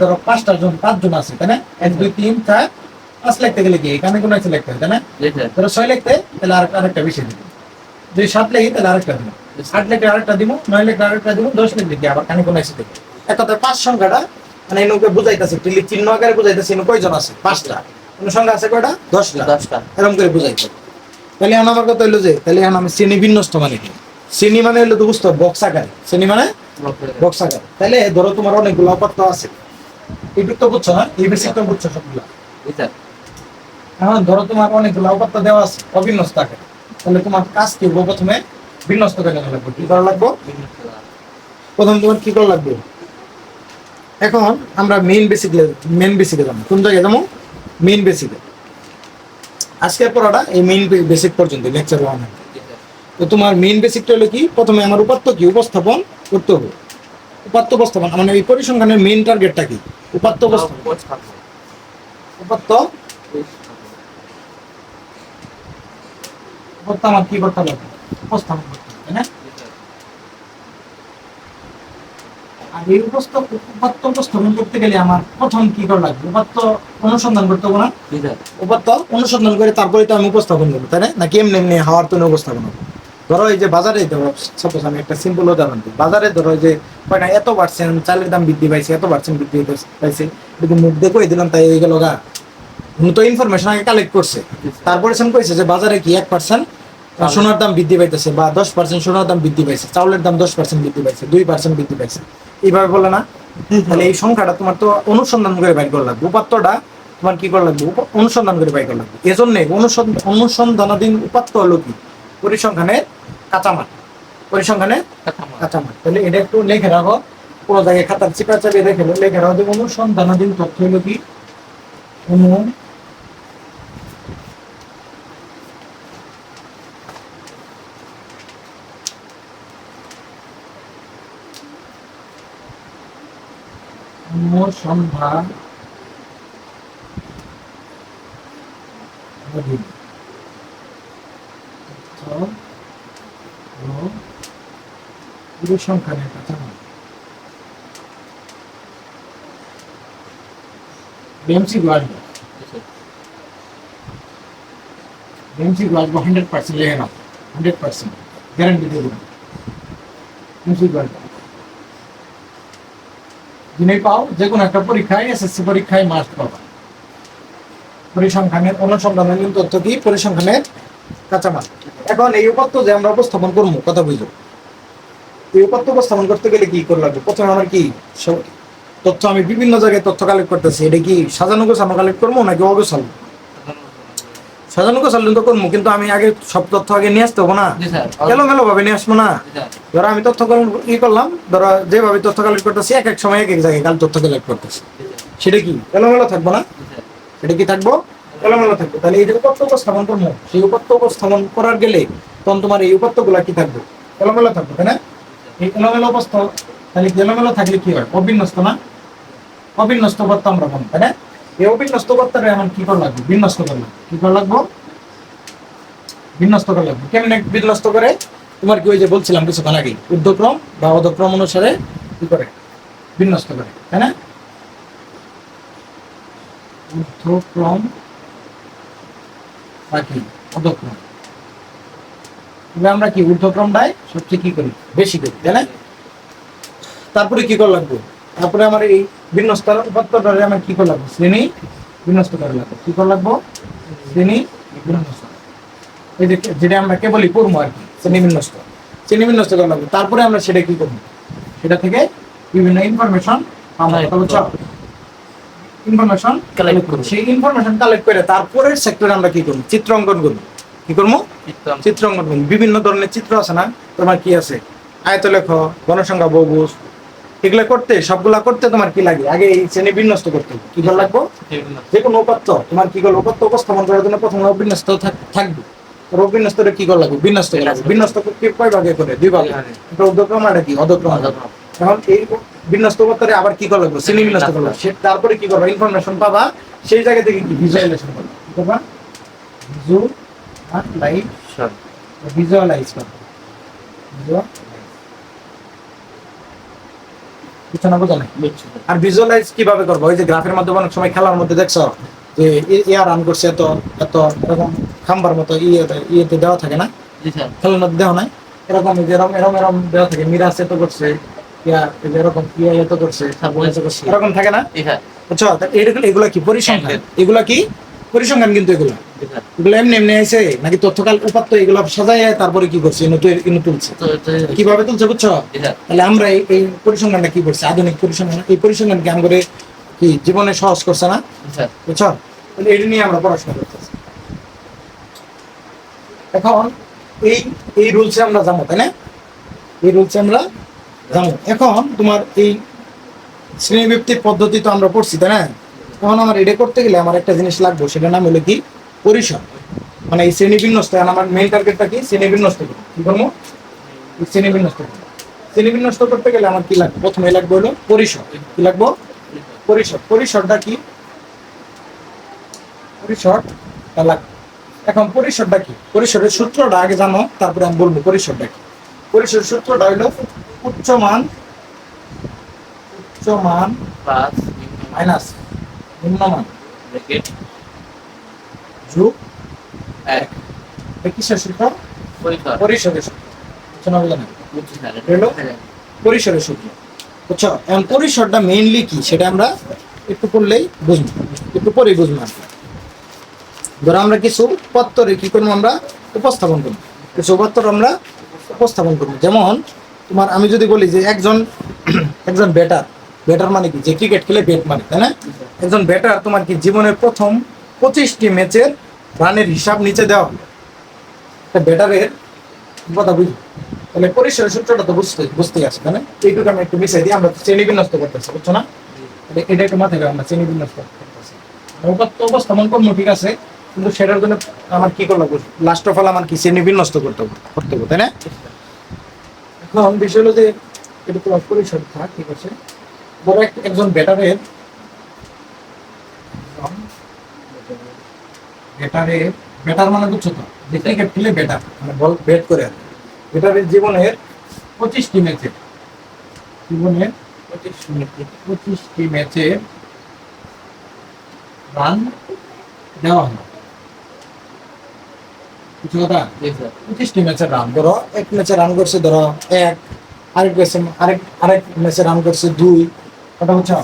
ধরো 5জন আছে, তাই না? 1 2 3 4 5 লিখতে গেলে কি এখানে কোনো একটা লিখতে হয়, তাই না? জি স্যার। ধরো 6 লিখতে তাহলে আরেকটা বেশি দিব, যদি 7 লিখি তাহলে আরেকটা দিব, 8 লিখলে আরেকটা দিব, 9 লিখলে আরেকটা দিব, 10 লিখলে কি আবার কানে কোনো এসে দেবে। এক কথায় 5 সংখ্যাটা মানে এনুকে বুঝাইতেছে, টেলি চিহ্ন আকারে বুঝাইতেছে এনু কয়জন আছে? 5টা। কোন সংখ্যা আছে কয়টা? 10টা। 10টা। এরকম করে বুঝাইতে। তাহলে এখন আমার কথা হইলো যে তাহলে এখন আমি শ্রেণী বিন্যস্ত মানে কি? শ্রেণী মানে হলো তো বুঝতে বক্স আকারে, শ্রেণী মানে বক্স আকারে। তাহলে ধরো তোমার অনেকগুলো অপাত্য আছে, এইটুক তো বুঝছো না? এই বেসিক তো বুঝছো সবগুলা। জি স্যার। এখন ধরো তোমার অনেকগুলো অপাত্য দেওয়া আছে অবিন্যস্ত আকারে, তাহলে তোমার কাজ কি হবে? প্রথমে বিন্যস্ত করে নেওয়া লাগবে। কি করা লাগবে? প্রথম তোমার কি করা লাগবে? এখন আমরা মেইন বেসিকে যাবো। কোন জায়গায় যাবো? মেইন বেসিকে। আজকের পড়াটা এই মেইন বেসিক পর্যন্ত, লেকচার 1। তো তোমার মেইন বেসিকটা হলো কি? প্রথমে আমার উপাত্ত কি উপস্থাপন করতে হবে। উপাত্ত উপস্থাপন মানে এই পরিসংখ্যানের মেইন টার্গেটটা কি? উপাত্ত উপস্থাপন। উপাত্ত উপাত্ত আমার কি করতে হবে? উপস্থাপন করতে হবে, তাই না? আর এই উপাত্ত উপস্থাপন করতে গেলে আমার প্রথম কি করা লাগবে? উপাত্ত অনুসন্ধান করতে হবে না? জি স্যার। উপাত্ত অনুসন্ধান করে তারপরে তো আমি উপস্থাপন করবো, তাই না? নাকি এমনি এমনি হাওয়ার তো উপস্থাপন হবে? ধরো এই যে বাজারে, ধরো সাপোজ আমি একটা সিম্পল উদাহরণ দিই। বাজারে ধরো যে কয়টা এত পার্সেন্ট চালের দাম বৃদ্ধি পাইছে, এত পার্সেন্ট বৃদ্ধি পাইছে, কিন্তু মুখ দেখো দিলাম তাই হয়ে গেল গা। তো ইনফরমেশন আগে কালেক্ট করছে, তারপরে সেম কইছে যে বাজারে কি 1% সোনার দাম বৃদ্ধি পাইতেছে, বা 10% সোনার দাম বৃদ্ধি পাইছে, চাউলের দাম 10% বৃদ্ধি পাইছে, 2% বৃদ্ধি পাইছে, এইভাবে বলে না? তাহলে এই সংখ্যাটা তোমার তো অনুসন্ধান করে বাইর করা লাগবে। উপাত্তটা তোমার কি করা লাগবে? অনুসন্ধান করে বাইর করা লাগবে। এজন্য অনুসন্ধানাধীন উপাত্ত হলো কি? পরিসংখ্যানের কাঁচামাল। পরিসংখ্যানের কাঁচামাল। তাহলে এটা একটু লিখে রাখো, কোনো জায়গায় খাতার চিপা চাপিয়ে রেখে লিখে রাখো যে অনুসন্ধানাধীন তথ্য হলো কি? অনুসন্ধান পরিসংখ্যানের কাঁচামাল। এমসিকিউ আসবে, এমসিকিউ আসবে 100% লিখে নাও, 100% গ্যারান্টি দিয়ে দেবো। এমসিকিউ আসবে যিনি পাও যে কোনো একটা পরীক্ষায়, এসএসসি পরীক্ষায় মাস্ট পাবা। পরিসংখ্যানের অনুসন্ধানের তথ্য কি? পরিসংখ্যানের কাঁচামাল। এখন এই উপাত্ত যে আমরা উপস্থাপন করবো, কথা বুঝো, এই উপাত্ত উপস্থাপন করতে গেলে কি করে লাগবে? প্রথমে আমার কি তথ্য, আমি বিভিন্ন জায়গায় তথ্য কালেক্ট করতেছি, এটা কি সাজানো গোছানো কালেক্ট করবো নাকি অগোছালো? সাজানো গোছালো তো করবো, কিন্তু আমি আগে সব তথ্য আগে নিয়ে আসতে হবো না? এলোমেলো ভাবে নিয়ে আসবো না? ধরো আমি তথ্য ই করলাম, ধরো যেভাবে তথ্য কালেক্ট করতেছি এক এক সময় এক এক জায়গায় কাল তথ্য কালেক্ট করতেছি, সেটা কি এলোমেলো থাকবো না? এটা কি থাকবো? এলোমেলো থাকবে। তাহলে এই যে উপাত্ত উপস্থাপন করবো, সেই উপাত্ত উপস্থাপন করার গেলে তখন তোমার এই উপাত্ত গুলা কি থাকবে? এলোমেলো থাকবে, তাই না? এই এলোমেলো উপস্থাপন, তাহলে এলোমেলো থাকলে কি হয়? অবিন্যস্ত না? অবিন্যস্ত উপাত্ত আমরা বলি, তাই না? এই অবিন্যস্ত উপাত্তটা এখন কি করা লাগবে? বিন্যস্ত করা লাগবে। কি করা লাগবে? বিন্যস্ত করা লাগবে। কেমনে বিন্যস্ত করে? তোমার কি ওই যে বলছিলাম কিছুক্ষণ আগে, ঊর্ধ্বক্রম বা অধক্রম অনুসারে কি করে বিন্যস্ত করে, তাই না? ঊর্ধ্বক্রম বা কি অধক্রম। আমরা কি ঊর্ধ্বক্রমটাই সবচেয়ে কি করি? বেশি করি, তাই না? তারপরে কি করা লাগবে? তারপরে আমার এই বিন্যস্ত উপাত্তটারে আমার কি করা লাগবে? শ্রেণী বিন্যস্ত করা লাগবে। কি করা লাগবে? শ্রেণী বিন্যস্ত। এই যে যেটা আমরা কেবলই পড়বো আর কি, শ্রেণী বিন্যস্ত করা লাগবে। তারপরে আমরা সেটা কি করবো? সেটা থেকে বিভিন্ন ইনফরমেশন ইনফরমেশন কালেক্ট করবো। সেই ইনফরমেশন কালেক্ট করে তারপরের সেক্টরে আমরা কি করবো? চিত্র অঙ্কন করবো। কি করবো? চিত্র অঙ্কন করবো। বিভিন্ন ধরনের চিত্র আছে না? তোমার কি আছে? আয়তলেখ, গণসংখ্যা, বহুভুজ, এগুলা করতে, সবগুলা করতে তোমার কি লাগে? আগে এই শ্রেণী বিন্যস্ত করতে হবে। কি করা লাগবে? যে কোনো উপাত্ত তোমার কি করবো? উপাত্ত উপস্থাপন করার জন্য প্রথমে অবিন্যস্ত থাকবে। অবিন্যস্তটা কি করা লাগবে? বিন্যস্ত করা লাগবে। বিন্যস্ত কয় ভাগে করে? 2 ভাগে। এটা ঊর্ধ্বক্রম আর কি অধক্রম। এখন এই বিন্যস্ত করতে হলে আবার কি করা লাগবে, শ্রেণী বিন্যস্ত করা লাগবে। তারপরে কি করবা, ইনফরমেশন পাবা, সেই জায়গা থেকে কি ভিজুয়ালাইজেশন করবা, কি করবা, ভিজুয়ালাইজ করবা, বুঝছো না, বোঝা নাই? আর ভিজুয়ালাইজ কিভাবে করবো, ওই যে গ্রাফের মাধ্যমে অনেক সময় খেলার মধ্যে দেখছো যে ইয়া রান করছে এত এত এরকম খাম্বার মতো ইয়েতে দেওয়া থাকে না, খেলার মধ্যে দেওয়া নাই, এরকম এরকম এরকম এরকম দেওয়া থাকে, মিরাজ এত করছে, ইয়া এরকম ইয়া এত করছে, এরকম থাকে না, বুঝছো? এগুলা কি পরিসংখ্যান, এগুলা কি পরিসংখ্যান, কিন্তু এগুলো এমনি এমনি আইছে নাকি তথ্যকাল উপাত্ত এগুলো সাজায় তারপরে কি করছে, ইনু তুলছে, কিভাবে তুলছে, বুঝছো? তাহলে আমরা এই পরিসংখ্যানটা কি করছি, আধুনিক পরিসংখ্যান, এই পরিসংখ্যানকে আমাদের কি জীবনে সহজ করছে না, বুঝছো? তাহলে এটা নিয়ে আমরা পড়াশোনা করতেছি। এখন এই এই রুলসে আমরা জানো, তাই না? এই রুলসে আমরা জানো। এখন তোমার এই শ্রেণীভিত্তিক পদ্ধতি তো আমরা পড়ছি, তাই না? এখন আমার এটা করতে গেলে আমার একটা জিনিস লাগবে, সেটার নাম হলো কি পরিসর, মানে এই শ্রেণী বিন্যস্ত। আমার মেইন টার্গেটটা কি, শ্রেণী বিন্যস্ত করবো। কি করবো, শ্রেণী বিন্যস্ত করবো। শ্রেণী বিন্যস্ত করতে গেলে আমার কি লাগবে, প্রথমে লাগবে হলো পরিসর। কি লাগবে, পরিসর। পরিসরটা কি, পরিসরটা লাগবে। এখন পরিসরটা কি, পরিসরের সূত্রটা আগে জানো, তারপরে আমি বলবো পরিসরটা কি। পরিসরের সূত্রটা হলো উচ্চমান মাইনাস নিম্নমান যোগ 1। কিসের সূত্র, পরিসরের সূত্র, পরিসরের সূত্র, বুঝছো? এখন পরিসরটা মেইনলি কি সেটা আমরা একটু করলেই বুঝবো, একটু পরেই বুঝবো। ধরো আমরা কিছু উপাত্তরে কি করবো, আমরা উপস্থাপন করবো, কিছু উপাত্তর আমরা উপস্থাপন করবো। যেমন তোমার আমি যদি বলি যে একজন ব্যাটার মানে কি, যে ক্রিকেট খেলে ব্যাট মানে, তাই না? একজন ব্যাটার তোমার কি জীবনের প্রথম 25টি ম্যাচের রানের হিসাব নিচে দেওয়া ব্যাটারের কথা বুঝি। তাহলে পরিসরের সূত্রটা তো বুঝতেই আছে, তাই না? এইটুকু আমি একটু মিশাই দিই, আমরা শ্রেণী বিন্যস্ত করতেছি, বুঝছো না? এটা একটু মাথায় আমরা শ্রেণী বিন্যস্ত করতেছি, উপস্থাপন করবো, ঠিক আছে, কিন্তু সেটার জন্য আমার কি করলো, লাস্ট অফ অল আমার কি শ্রেণী বিন্যস্ত করতে হবে, তাই না? এখন বিষয় হলো যে এটা তোমার পরিসর থাক, ঠিক আছে। ধরো একজন ব্যাটারের ব্যাটার মানে বুঝছো তো, যে ক্রিকেট খেলে ব্যাটার মানে বল ব্যাট করে, আর ব্যাটারের জীবনের 25টি ম্যাচে রান দেওয়া হলো, কিছু কথা, 25টি ম্যাচের রান। ধরো এক ম্যাচে রান করছে ধরো 1, আরেক ম্যাচে রান করছে 2, কথা বুঝছো?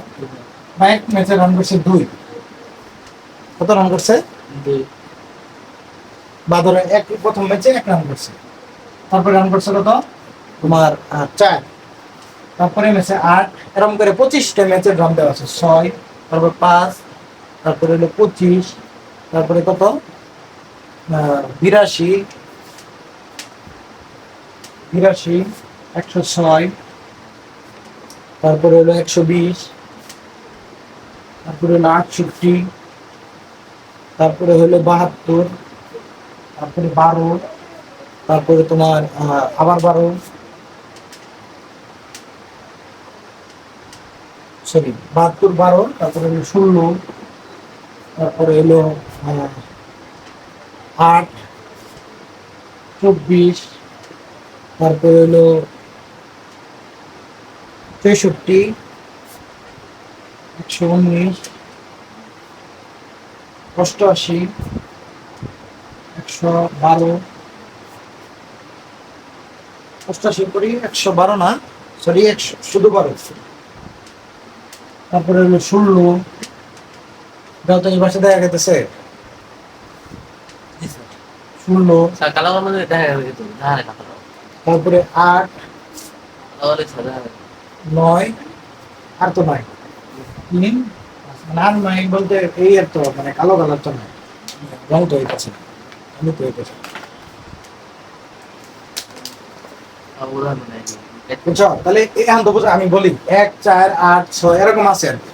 বা এক ম্যাচে রান করছে 2, কত রান করছে, 2। বা ধরো প্রথম ম্যাচে 1 রান করছে, তারপরে রান করছে কত তোমার 4, তারপরে ম্যাচে 8, এরকম করে 25টা ম্যাচের রান দেওয়া আছে। 6, তারপর 5, তারপরে হলো 25, তারপরে কত 82, 106, তারপরে হলো 120, তারপরে হলো 68, তারপরে হলো 72, তারপরে 12, তারপরে তোমার আবার 12, সরি 72, 12, তারপরে হলো 16, তারপরে হলো 8, 24, তারপরে হলো 63, 119, 88, 112, 88 করি 112 না, সরি 100 শুধু 12, তারপরে হলো 16, দাও তো এই পাশে দেখা গেছে 16, তারপরে 8, 9, আর তো নাই 3, মানে আর নাই বলতে এই আর তো মানে কালো কালার তো নাই, রং তো হইতেছে, আমি তো হইতেছে, বুঝছো? তাহলে এখন তো বুঝো, আমি বলি 1, 4, 8, 6 এরকম আছে আর কি,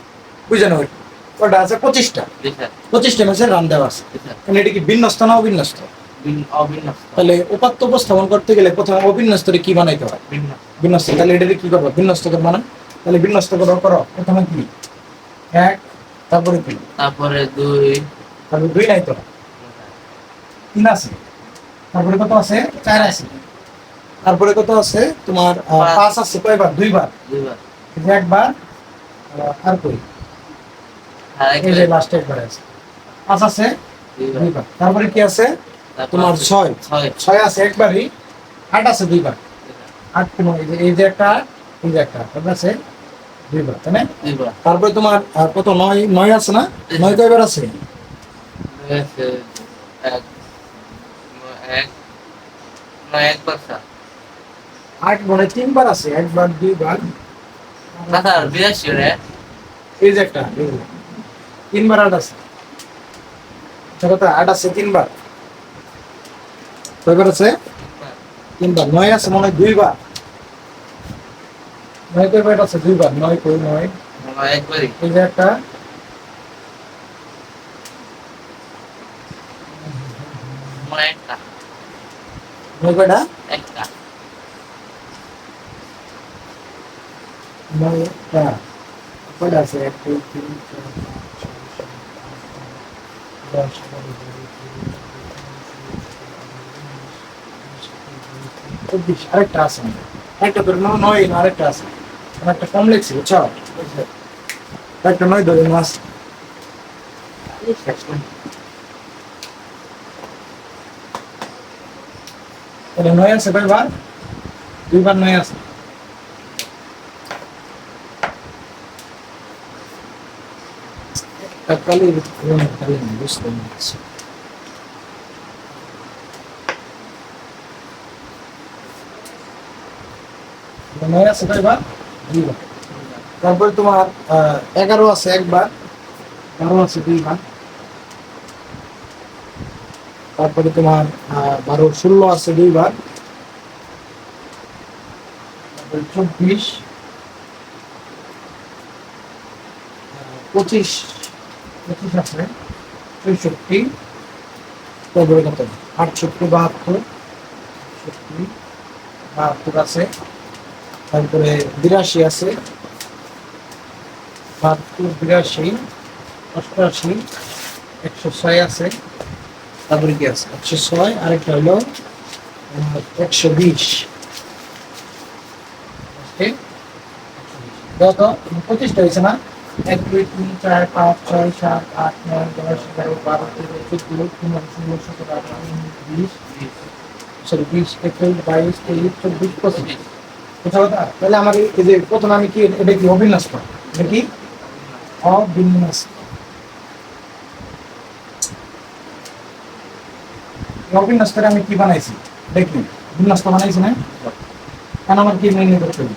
বুঝলেন? ওটা আছে 25টা ম্যাচের রান দেওয়া আছে। এটা কি বিন্যস্ত না অবিন্যস্ত? তাহলে উপাত্ত উপস্থাপন করতে গেলে প্রথমে অবিন্যস্তরে কি বানাইতে হয়, বিন্যস্ত। তাহলে এটা কি করবো, বিন্যস্ত করবো না, তাহলে বিন্যস্ত করো করো প্রথমে কি 1 তারপরে কি তারপরে 2 তারপরে 2 নাই তো 3 আছে তারপরে কত আছে 4 আছে তারপরে কত আছে তোমার 5 আছে কয়বার 2 বার 2 বার এই যে একবার আর কই আর এই যে লাস্ট একবার আছে 5 আছে 2 বার তারপরে কি আছে তোমার 6 6 আছে একবারই 8 আছে 2 বার 8 কোন এই যে একটা এই যে একটা কত আছে 2 বার তাই না 2 বার তারপরে তোমার কত 9 আছে না 9 কয়বার আছে আছে 1 1 9 একবার স্যার 8 মানে 3 বার আছে একবার 2 বার স্যার 82 রে এই যে একটা 3 বার 8 আছে কত 8 আছে 3 বার কয়বার আছে 3 বার 9 আছে মানে 2 বার 9 কয়বার আছে 2 বার 9 কই 9 একবারই এই যে একটা মানে একটা 9 কয়টা একটা 9 টা কয়টা আছে 1 2 3 4 5 6 7 8 9 10 আরেকটা আছে একটা ধরে নাও 9 আরেকটা আছে একটা কম লিখছি বুঝছো একটা 9 ধরে মাস তাহলে 9 আছে কয়বার 2 বার 9 আছে কালি কালি বুঝতে পারছি নয় আছে কয়বার 2 বার তারপরে তোমার 11 আছে একবার 12 আছে 2 বার তারপরে তোমার 12 16 আছে 2 বার তারপরে 24 25 25 আছে 64 তারপরে কত 68 72 72 আছে তারপরে 82 আছে 72 82 88 106 আছে তারপরে কি আছে 106 আরেকটা হলো 120 কত 25টা হয়েছে না 1 2 3 4 5 6 7 8 9 10 11 12 13 14 15 16 17 18 20 সরি 20 21 22 23 24 25 কোথাও তাহলে আমার এই যে প্রথমে আমি কি এটা কি অবিন্যস্ত এটা কি অবিন্যস্ত অবিন্যস্তরে আমি কি বানাইছি দেখি বিন্যস্ত বানাইছি না কারণ আমার কি মেনে করতে হবে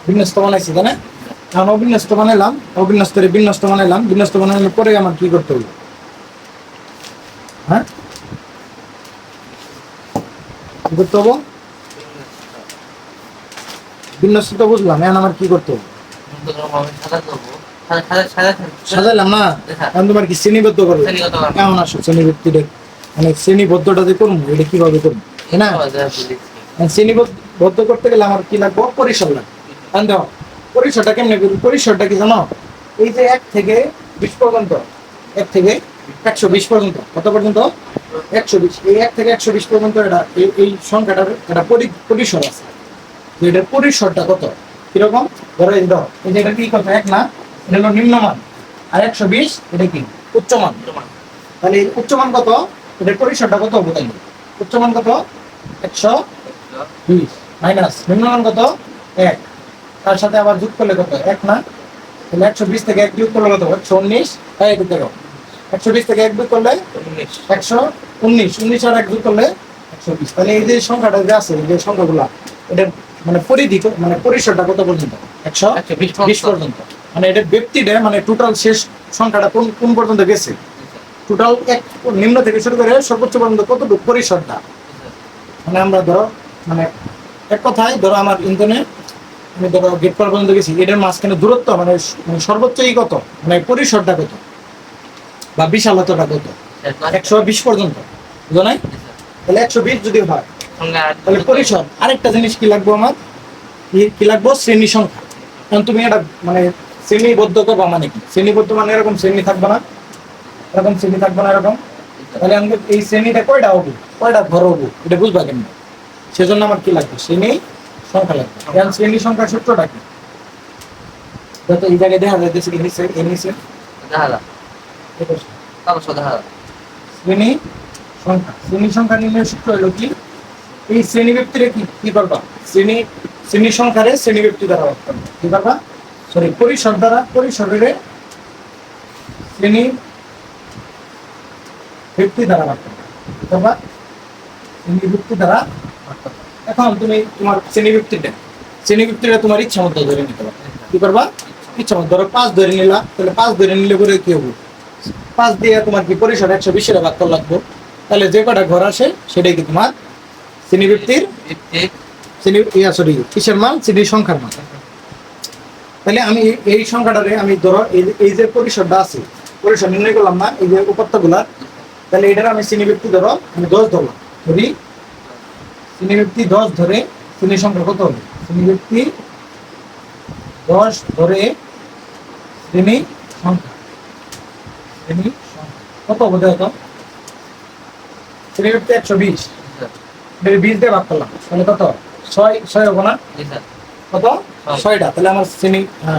বিন্যস্ত বানাইছি তাই না কারণ অবিন্যস্ত বানাইলাম অবিন্যস্তরে বিন্যস্ত বানাইলাম বিন্যস্ত বানানোর পরে আমার কি করতে হবে হ্যাঁ কি করতে হবে বিন্যস্ত তো বুঝলাম এখন আমার কি করতে হবে সাজাইলাম না এখন তোমার কি শ্রেণীবদ্ধ করবে কেমন আসো শ্রেণীবদ্ধটা মানে শ্রেণীবদ্ধটা যে করবো এটা কিভাবে করবো তাই না শ্রেণীবদ্ধ করতে গেলে আমার কি লাগবে পরিসর লাগবে এখন দেখো পরিসরটা কেমনে করবো পরিসরটা কি জানো এই যে 1 থেকে 20 পর্যন্ত 1 থেকে 120 পর্যন্ত কত পর্যন্ত 120 এই 1 থেকে 120 পর্যন্ত এটা এই সংখ্যাটার একটা পরিসর আছে এটার পরিসরটা কত কিরকম ধরো এই দাও এই যে এটা কি কত 1 না এটা হলো নিম্নমান আর 120 এটা কি উচ্চমান তাহলে উচ্চমান কত এটার পরিসরটা কত হবে তাই উচ্চমান কত 120 মাইনাস নিম্নমান কত 1 তার সাথে আবার যোগ করলে কত 1 না তাহলে 120 থেকে 1 যোগ করলে কত 119 তাই এটা দেখো 120 থেকে 1 যোগ করলে 119 19 আর 1 যোগ করলে 120 তাহলে এই যে সংখ্যাটা যে আছে এই যে সংখ্যাগুলো এটা মানে পরিধি মানে পরিসরটা কত পর্যন্ত 120 পর্যন্ত মানে এটা ব্যক্তিটা মানে টোটাল শেষ সংখ্যাটা কোন পর্যন্ত গেছে টোটাল এক নিম্ন থেকে শুরু করে সর্বোচ্চ পর্যন্ত কতটুকু পরিসরটা মানে আমরা ধরো মানে এক কথায় ধরো আমার ইন্টারনেট আমি ধরো গেট পার পর্যন্ত গেছি এটার মাঝখানে দূরত্ব মানে সর্বোচ্চই কত মানে পরিসরটা কত বা বিশালতাটা কত 120 পর্যন্ত বুঝো নাই তাহলে 120 যদি হয় তাহলে পরিসর আরেকটা জিনিস কি লাগবে আমার কি লাগবে শ্রেণী সংখ্যা এখন তুমি এটা মানে শ্রেণীবদ্ধ করবা মানে কি? শ্রেণীবদ্ধ মানে এরকম শ্রেণী থাকবে না, এরকম শ্রেণী থাকবে না এরকম। তাহলে আমাকে এই শ্রেণীটা কয়টা হবো, কয়টা ঘর হবো, এটা বুঝবা কেন? সেজন্য আমার কি লাগবে? শ্রেণী সংখ্যা লাগবে। এখন শ্রেণী সংখ্যার সূত্রটা কি? যত এই জায়গায় দেখা যাইতেছে কি নিচে, এই নিচে দেখা যা এটা তারপর দেখা যা শ্রেণী সংখ্যা। শ্রেণী সংখ্যা নির্ণয়ের সূত্র হলো কি? এই শ্রেণী ব্যক্তিরে কি করবা? শ্রেণী সংখ্যারে শ্রেণী ব্যক্তি দ্বারা ভাগ করবা। কি করবা? সরি, পরিসর দ্বারা, পরিসরের শ্রেণী ব্যক্তি দ্বারা ভাগ করবা। কি করবা? শ্রেণী ব্যক্তি দ্বারা ভাগ করবা। এখন তুমি তোমার শ্রেণী ব্যক্তিটা তোমার ইচ্ছা মতো ধরে নিতে পারো। কি করবা? ইচ্ছা মতো ধরো 5 ধরে নিলা, তাহলে 5 ধরে নিলে করে কি হবে? 5 দিয়ে তোমার কি পরিসর 120 ভাগ করা লাগবে। তাহলে যে কটা ঘর আসে সেটাই কি তোমার শ্রেণী ব্যক্তির শ্রেণী সরি কিসের মান? শ্রেণীর সংখ্যার মান। তাহলে আমি এই সংখ্যাটারে আমি ধরো এই যে পরিসরটা আছে, পরিসর নির্ণয় করলাম না, এই যে উপাত্তগুলা, তাহলে এটার আমি শ্রেণী ব্যক্তি ধরো আমি 10 ধরলাম, ধরি শ্রেণী ব্যক্তি 10 ধরে শ্রেণী সংখ্যা কত হবে? শ্রেণী ব্যক্তি 10 ধরে শ্রেণী সংখ্যা, শ্রেণী সংখ্যা কত বোধ হতো? শ্রেণী ব্যক্তি 120, 20 দিয়ে ভাগ করলাম, তাহলে কত? 6 হবো না? কত? 6টা। তাহলে আমার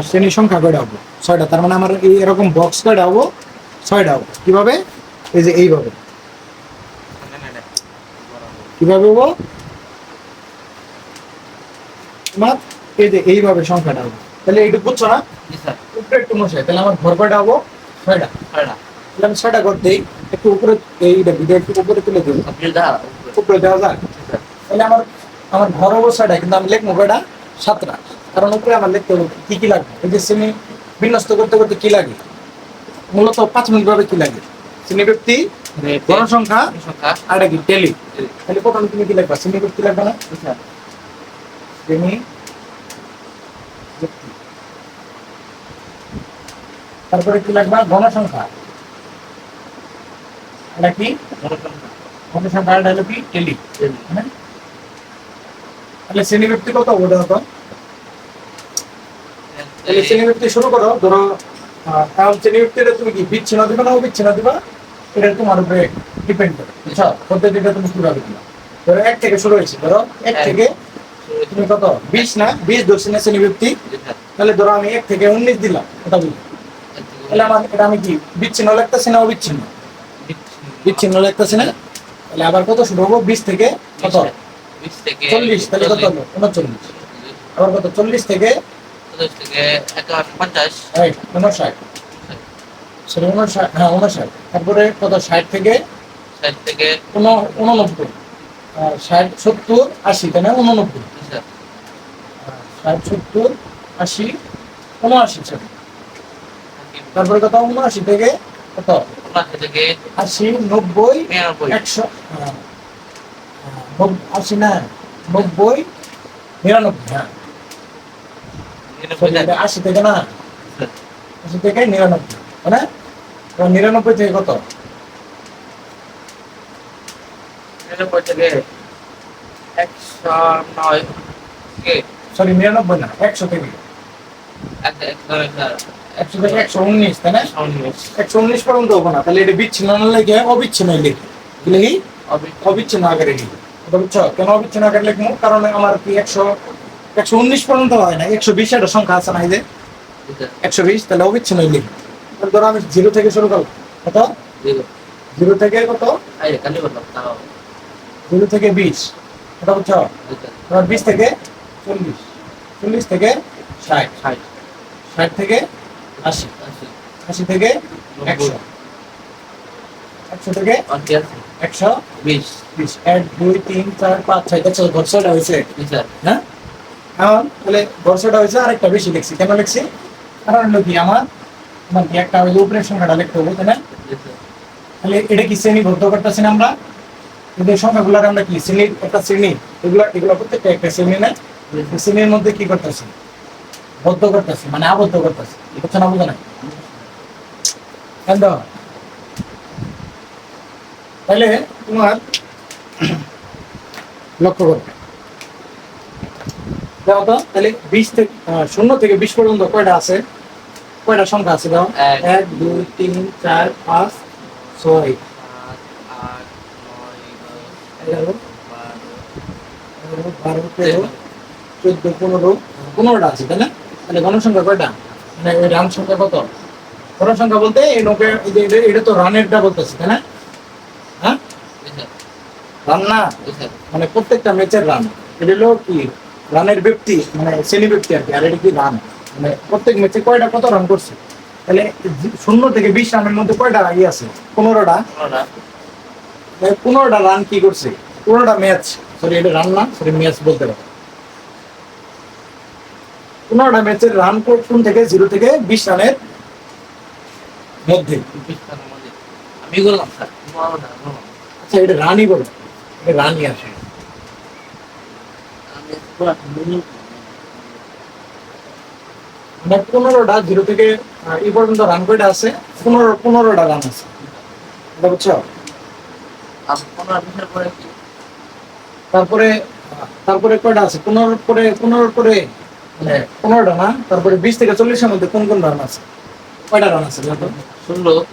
শ্রেণী সংখ্যা কয়টা হবো? 6টা। তার মানে আমার এই এরকম বক্স কয়টা হবো? 6টা হবো। কিভাবে? এই যে এইভাবে। কিভাবে হবো? তোমার এই যে এইভাবে সংখ্যাটা হবো। তাহলে এইটুকু বুঝছো না? উপরে একটু মশাই, তাহলে আমার ঘর কয়টা হবো? 6টা। তাহলে আমি 6টা ঘর দেই, একটু উপরে এইটা ভিডিও একটু উপরে তুলে দিই, উপরে দেওয়া যায়। তাহলে আমার ঘর হবো 6টা, কিন্তু আমি লিখবো কয়টা? 7টা। কারণ উপরে আমার লিখতে হবে কি কি লাগবে। এই যে শ্রেণী বিন্যস্ত করতে করতে কি লাগে? মূলত 5 মিনিট ভাবে কি লাগে? শ্রেণী ব্যক্তি, গণসংখ্যা, আর কি টেলি। তাহলে প্রথমে তুমি কি লিখবা? শ্রেণী ব্যক্তি লাগবে না? শ্রেণী ব্যক্তি। তারপরে কি লাগবে? গণসংখ্যা। এটা কি? গণসংখ্যা। এটা হলো কি? টেলি। হ্যাঁ? তাহলে শ্রেণী ব্যক্তি কত হবে হতো? তাহলে শ্রেণী ব্যক্তি শুরু করো, ধরো এখন শ্রেণী ব্যক্তিটা তুমি কি বিচ্ছিন্ন দিবা না অবিচ্ছিন্ন দিবা? এটা তোমার উপরে ডিপেন্ড করে। বুঝছো? পদ্ধতিটা তুমি কিভাবে দিবা? ধরো 1 থেকে শুরু হয়েছে, ধরো 1 থেকে তুমি কত? 20 না? 20 ধরছি না শ্রেণী ব্যক্তি। তাহলে ধরো আমি 1 থেকে 19 দিলাম, এটা বলি। তাহলে আমার এটা আমি কি বিচ্ছিন্ন লিখতেছি না অবিচ্ছিন্ন? বিচ্ছিন্ন লিখতেছি না? তাহলে আবার কত শুরু হবো? 20 থেকে কত? 40। তাহলে কত হলো? 39। আবার কত? 40 থেকে 50 59। সরি 59, হ্যাঁ 59। তারপরে কত? 60 থেকে 89। 60, 70, 80, তাই না? 89। 60, 70, 80, 79। সরি। তারপরে কত? 79 থেকে কত? 80, 90, 100, 80 না, 90, 99। হ্যাঁ 80 থেকে না, 80 থেকে 99, তাই না? 99 থেকে কত? 109 সরি 99 না, 100 থেকে 100 থেকে 119, তাই না? 119 পর্যন্ত হবো না। তাহলে এটা বিচ্ছিন্ন না লেগে অবিচ্ছিন্ন লিখি। কি লিখি? অবিচ্ছিন্ন আকারে লিখি। এটা বুঝছো? কেন অবিচ্ছিন্ন আকারে লিখবো? কারণ আমার কি 119 পর্যন্ত হয় না, 120 একটা সংখ্যা আছে না, এই যে 120। তাহলে অবিচ্ছিন্ন লিখি। তাহলে ধরো আমি 0 থেকে শুরু করলাম, কত? 0 থেকে কত? 0 থেকে 20, এটা বুঝছো? 20 থেকে 40, 40 থেকে 60, 60 থেকে 80, 80 থেকে 100, 100 থেকে 120। 1, 2, 3, 4, 5, 6, দেখছো ঘরছটা হয়েছে? হ্যাঁ এখন তাহলে ঘরছটা হয়েছে, আরেকটা বেশি লিখছি। কেন লিখছি? কারণ হলো কি আমার কি একটা ওই উপরের সংখ্যাটা লিখতে হবে, তাই না? তাহলে এটা কি শ্রেণী বদ্ধ করতেছি না আমরা? এদের সংখ্যাগুলোর আমরা কি শ্রেণীর একটা শ্রেণী, এগুলো প্রত্যেকটা একটা শ্রেণী না? শ্রেণীর মধ্যে কি করতেছি? বদ্ধ করতেছি, মানে আবদ্ধ করতেছি। বুঝছো না? বুঝো না? কেন? তাহলে তোমার লক্ষ্য করবে দেখো তো তাহলে 20 থেকে 0 থেকে 20 পর্যন্ত কয়টা আছে, কয়টা সংখ্যা আছে দাও? 1 2 3 4 5 6 11 12 13 14 15 15টা আছে তাই না? তাহলে গণসংখ্যা কয়টা, মানে এই রান সংখ্যা কত? গণসংখ্যা বলতে এই নৌকে এটা তো রানেরটা বলতেছে তাই না? হ্যাঁ রান না, মানে প্রত্যেকটা ম্যাচের রান। এটা হলো কি রানের ব্যক্তি, মানে শ্রেণী ব্যক্তি আর কি। আর এটা কি রান, মানে প্রত্যেক ম্যাচে কয়টা কত রান করছে। তাহলে 0 থেকে 20 রানের মধ্যে কয়টা আছে? 15টা। 15টা রান কি করছে, 15টা ম্যাচ, সরি এটা রান না, সরি ম্যাচ বলতে পারো। 15টা ম্যাচের রান কোন থেকে 0 থেকে 20 রানের মধ্যে। আমি বললাম স্যার, আচ্ছা এটা রানই বলো, এটা রানই আসে। মানে 15টা 0 থেকে এই পর্যন্ত রান কয়টা আছে? 15টা রান আছে, এটা বুঝছো? তারপরে তারপরে কয়টা আছে? 15 পরে মানে 15টা না, তারপরে 20 থেকে 40 এর মধ্যে কোন কোন রান আছে, কয়টা রান আছে? 16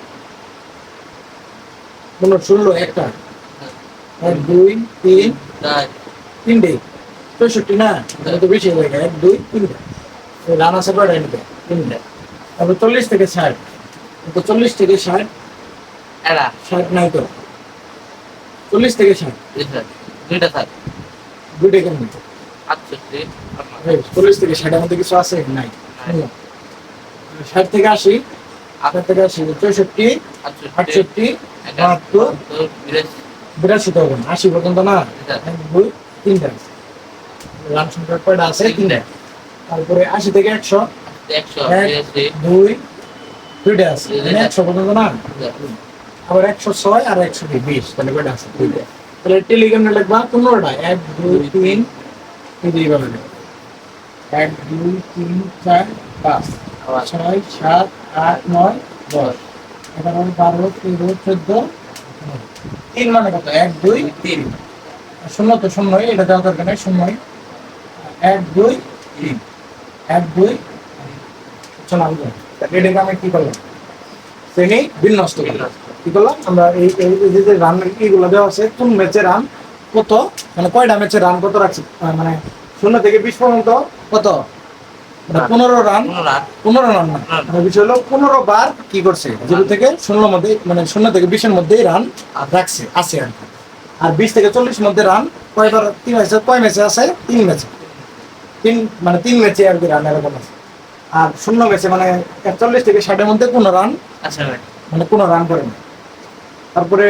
16 একটা 1 2 3 তিনটে 64 না, এটা তো বেশি হয়ে গেছে। 1 2 3টা রান আছে কয়টা? এনে তিনটা। তারপর 40 থেকে 60, তো 40 থেকে 60 এরা 60 নাই তো, 40 থেকে 60 দুইটা স্যার দুইটা কেন? 68 40 থেকে 60 এর মধ্যে কিছু আছে নাই? 60 থেকে 80, 60 থেকে 80 64 68 72 82 তো হবে না, 80 পর্যন্ত না। 1 2 3টা রান সংখ্যা কয়টা আছে? তিনটা। তারপরে 80 থেকে 100 1 2 দুইটা আছে, মানে 100 পর্যন্ত না। আবার 106 আর 120, তাহলে কয়টা আছে? দুইটা। তাহলে টেলিগ্রামে লিখবা 15টা 1 2 3 এইভাবে লিখবা 1 2 3 4 5 6 7 8 9 10 11 12 13 14 3 মানে কত? 1 2 3 শূন্য তো শূন্যই, এটা দেওয়া দরকার নাই, শূন্যই। 1 2 3 1 2 চলো আমরা এটাকে আমি কি করলাম? শ্রেণী বিন্যস্ত করলাম। কি করলাম আমরা? এই যে রান এইগুলো দেওয়া আছে, কোন ম্যাচে রান কত, মানে কয়টা ম্যাচে রান কত রাখছে, মানে 0 থেকে 20 পর্যন্ত কত? 15 রান। 15 রান না, মানে বিষয় হলো 15 বার কি করছে 0 থেকে 0 মধ্যে, মানে 0 থেকে 20 এর মধ্যে রান রাখছে আছে আর কি। আর 20 থেকে 40 মধ্যে রান কয়বার? 3 ম্যাচে। কয় ম্যাচে আছে? 3 ম্যাচে। 3 মানে 3 ম্যাচে আর কি রান এরকম আছে। আর 0 ম্যাচে মানে 41 থেকে 60 এর মধ্যে কোনো রান, মানে কোনো রান করে না। তারপরে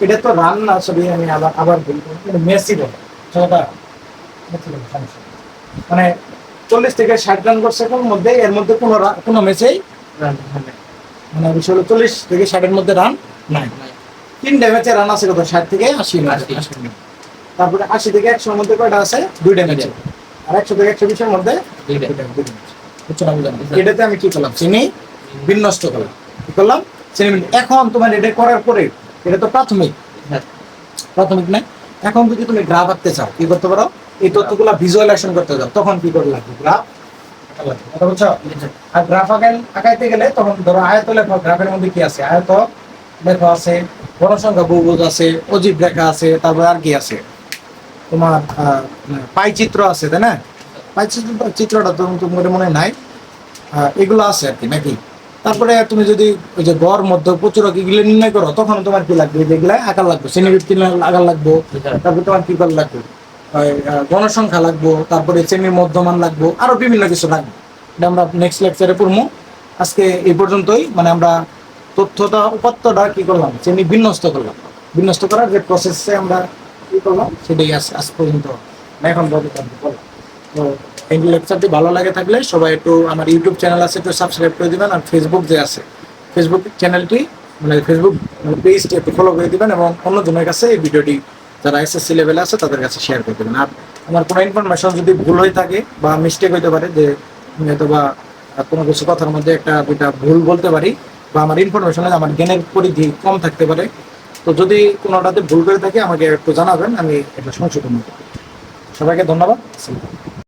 এটা তো রান না, সরি আমি আবার বলবো, এটা মেসি বলে ছটা, মানে 40 থেকে 60 রান করছে কোন মধ্যে, এর মধ্যে কোনো ম্যাচেই মানে বিষয় হলো 40 থেকে 60 এর মধ্যে রান নাই। 3টা ম্যাচে রান আছে কত? 60 থেকে 80। তারপরে 80 থেকে 100 এর মধ্যে কয়টা আছে? 2টা ম্যাচে। আর 100 থেকে 120 এর মধ্যে 2টা ম্যাচ। এটাতে আমি কি করলাম? শ্রেণী বিন্যস্ত করলাম। কি করলাম? শ্রেণী। এখন তোমার এটা করার পরে, এটা তো প্রাথমিক না, এখন যদি তুমি গ্রাফ আঁকতে চাও কি করতে পারো? এই তথ্যগুলো ভিজুয়ালাইজেশন করতে যাও, তখন কি করে লাগবে? গ্রাফ কথা বলছো। আর গ্রাফ আঁকাইতে গেলে তখন ধরো আয়ত লেখো, গ্রাফের মধ্যে কি আছে? আয়ত লেখা আছে, গণসংখ্যা বহুভুজ আছে, অজীব রেখা আছে, তারপর আর কি আছে তোমার পাই চিত্র আছে তাই না? পাই চিত্রটা তোমার মনে নাই, এগুলো আছে আর কি নাকি? তারপরে তুমি যদি ওই যে গড় মধ্য প্রচুরক এগুলো নির্ণয় করো, তখন তোমার কি লাগবে? যেগুলা আকার লাগবে, শ্রেণীবৃত্তি আকার লাগবো, তারপরে তোমার কি করে লাগবে? গণসংখ্যা লাগবো, তারপরে শ্রেণীর মধ্যমান লাগবো, আরো বিভিন্ন কিছু লাগবে। এটা আমরা নেক্সট লেকচারে পড়বো। আজকে এই পর্যন্তই, মানে আমরা তথ্যটা উপাত্তটা কি করলাম? শ্রেণী বিন্যস্ত করলাম। বিন্যস্ত করার যে প্রসেসে আমরা কি করলাম সেটাই আজ পর্যন্ত এখন করলাম। তো এই লেকচারটি ভালো লাগে থাকলে সবাই একটু আমার ইউটিউব চ্যানেল আছে, একটু সাবস্ক্রাইব করে দিবেন। আর ফেসবুক যে আছে, ফেসবুক চ্যানেলটি মানে ফেসবুক পেজটি একটু ফলো করে দিবেন, এবং অন্যজনের কাছে এই ভিডিওটি যারা এসএসসি লেভেলে আছে তাদের কাছে শেয়ার করে দেবেন। আর আমার কোনো ইনফরমেশন যদি ভুল হয়ে থাকে বা মিস্টেক হইতে পারে, যে হয়তো বা কোনো কিছু কথার মধ্যে একটা দুইটা ভুল বলতে পারি, বা আমার ইনফরমেশনে আমার জ্ঞানের পরিধি কম থাকতে পারে, তো যদি কোনোটাতে ভুল করে থাকে আমাকে একটু জানাবেন, আমি এটা সংশোধন করব। সবাইকে ধন্যবাদ।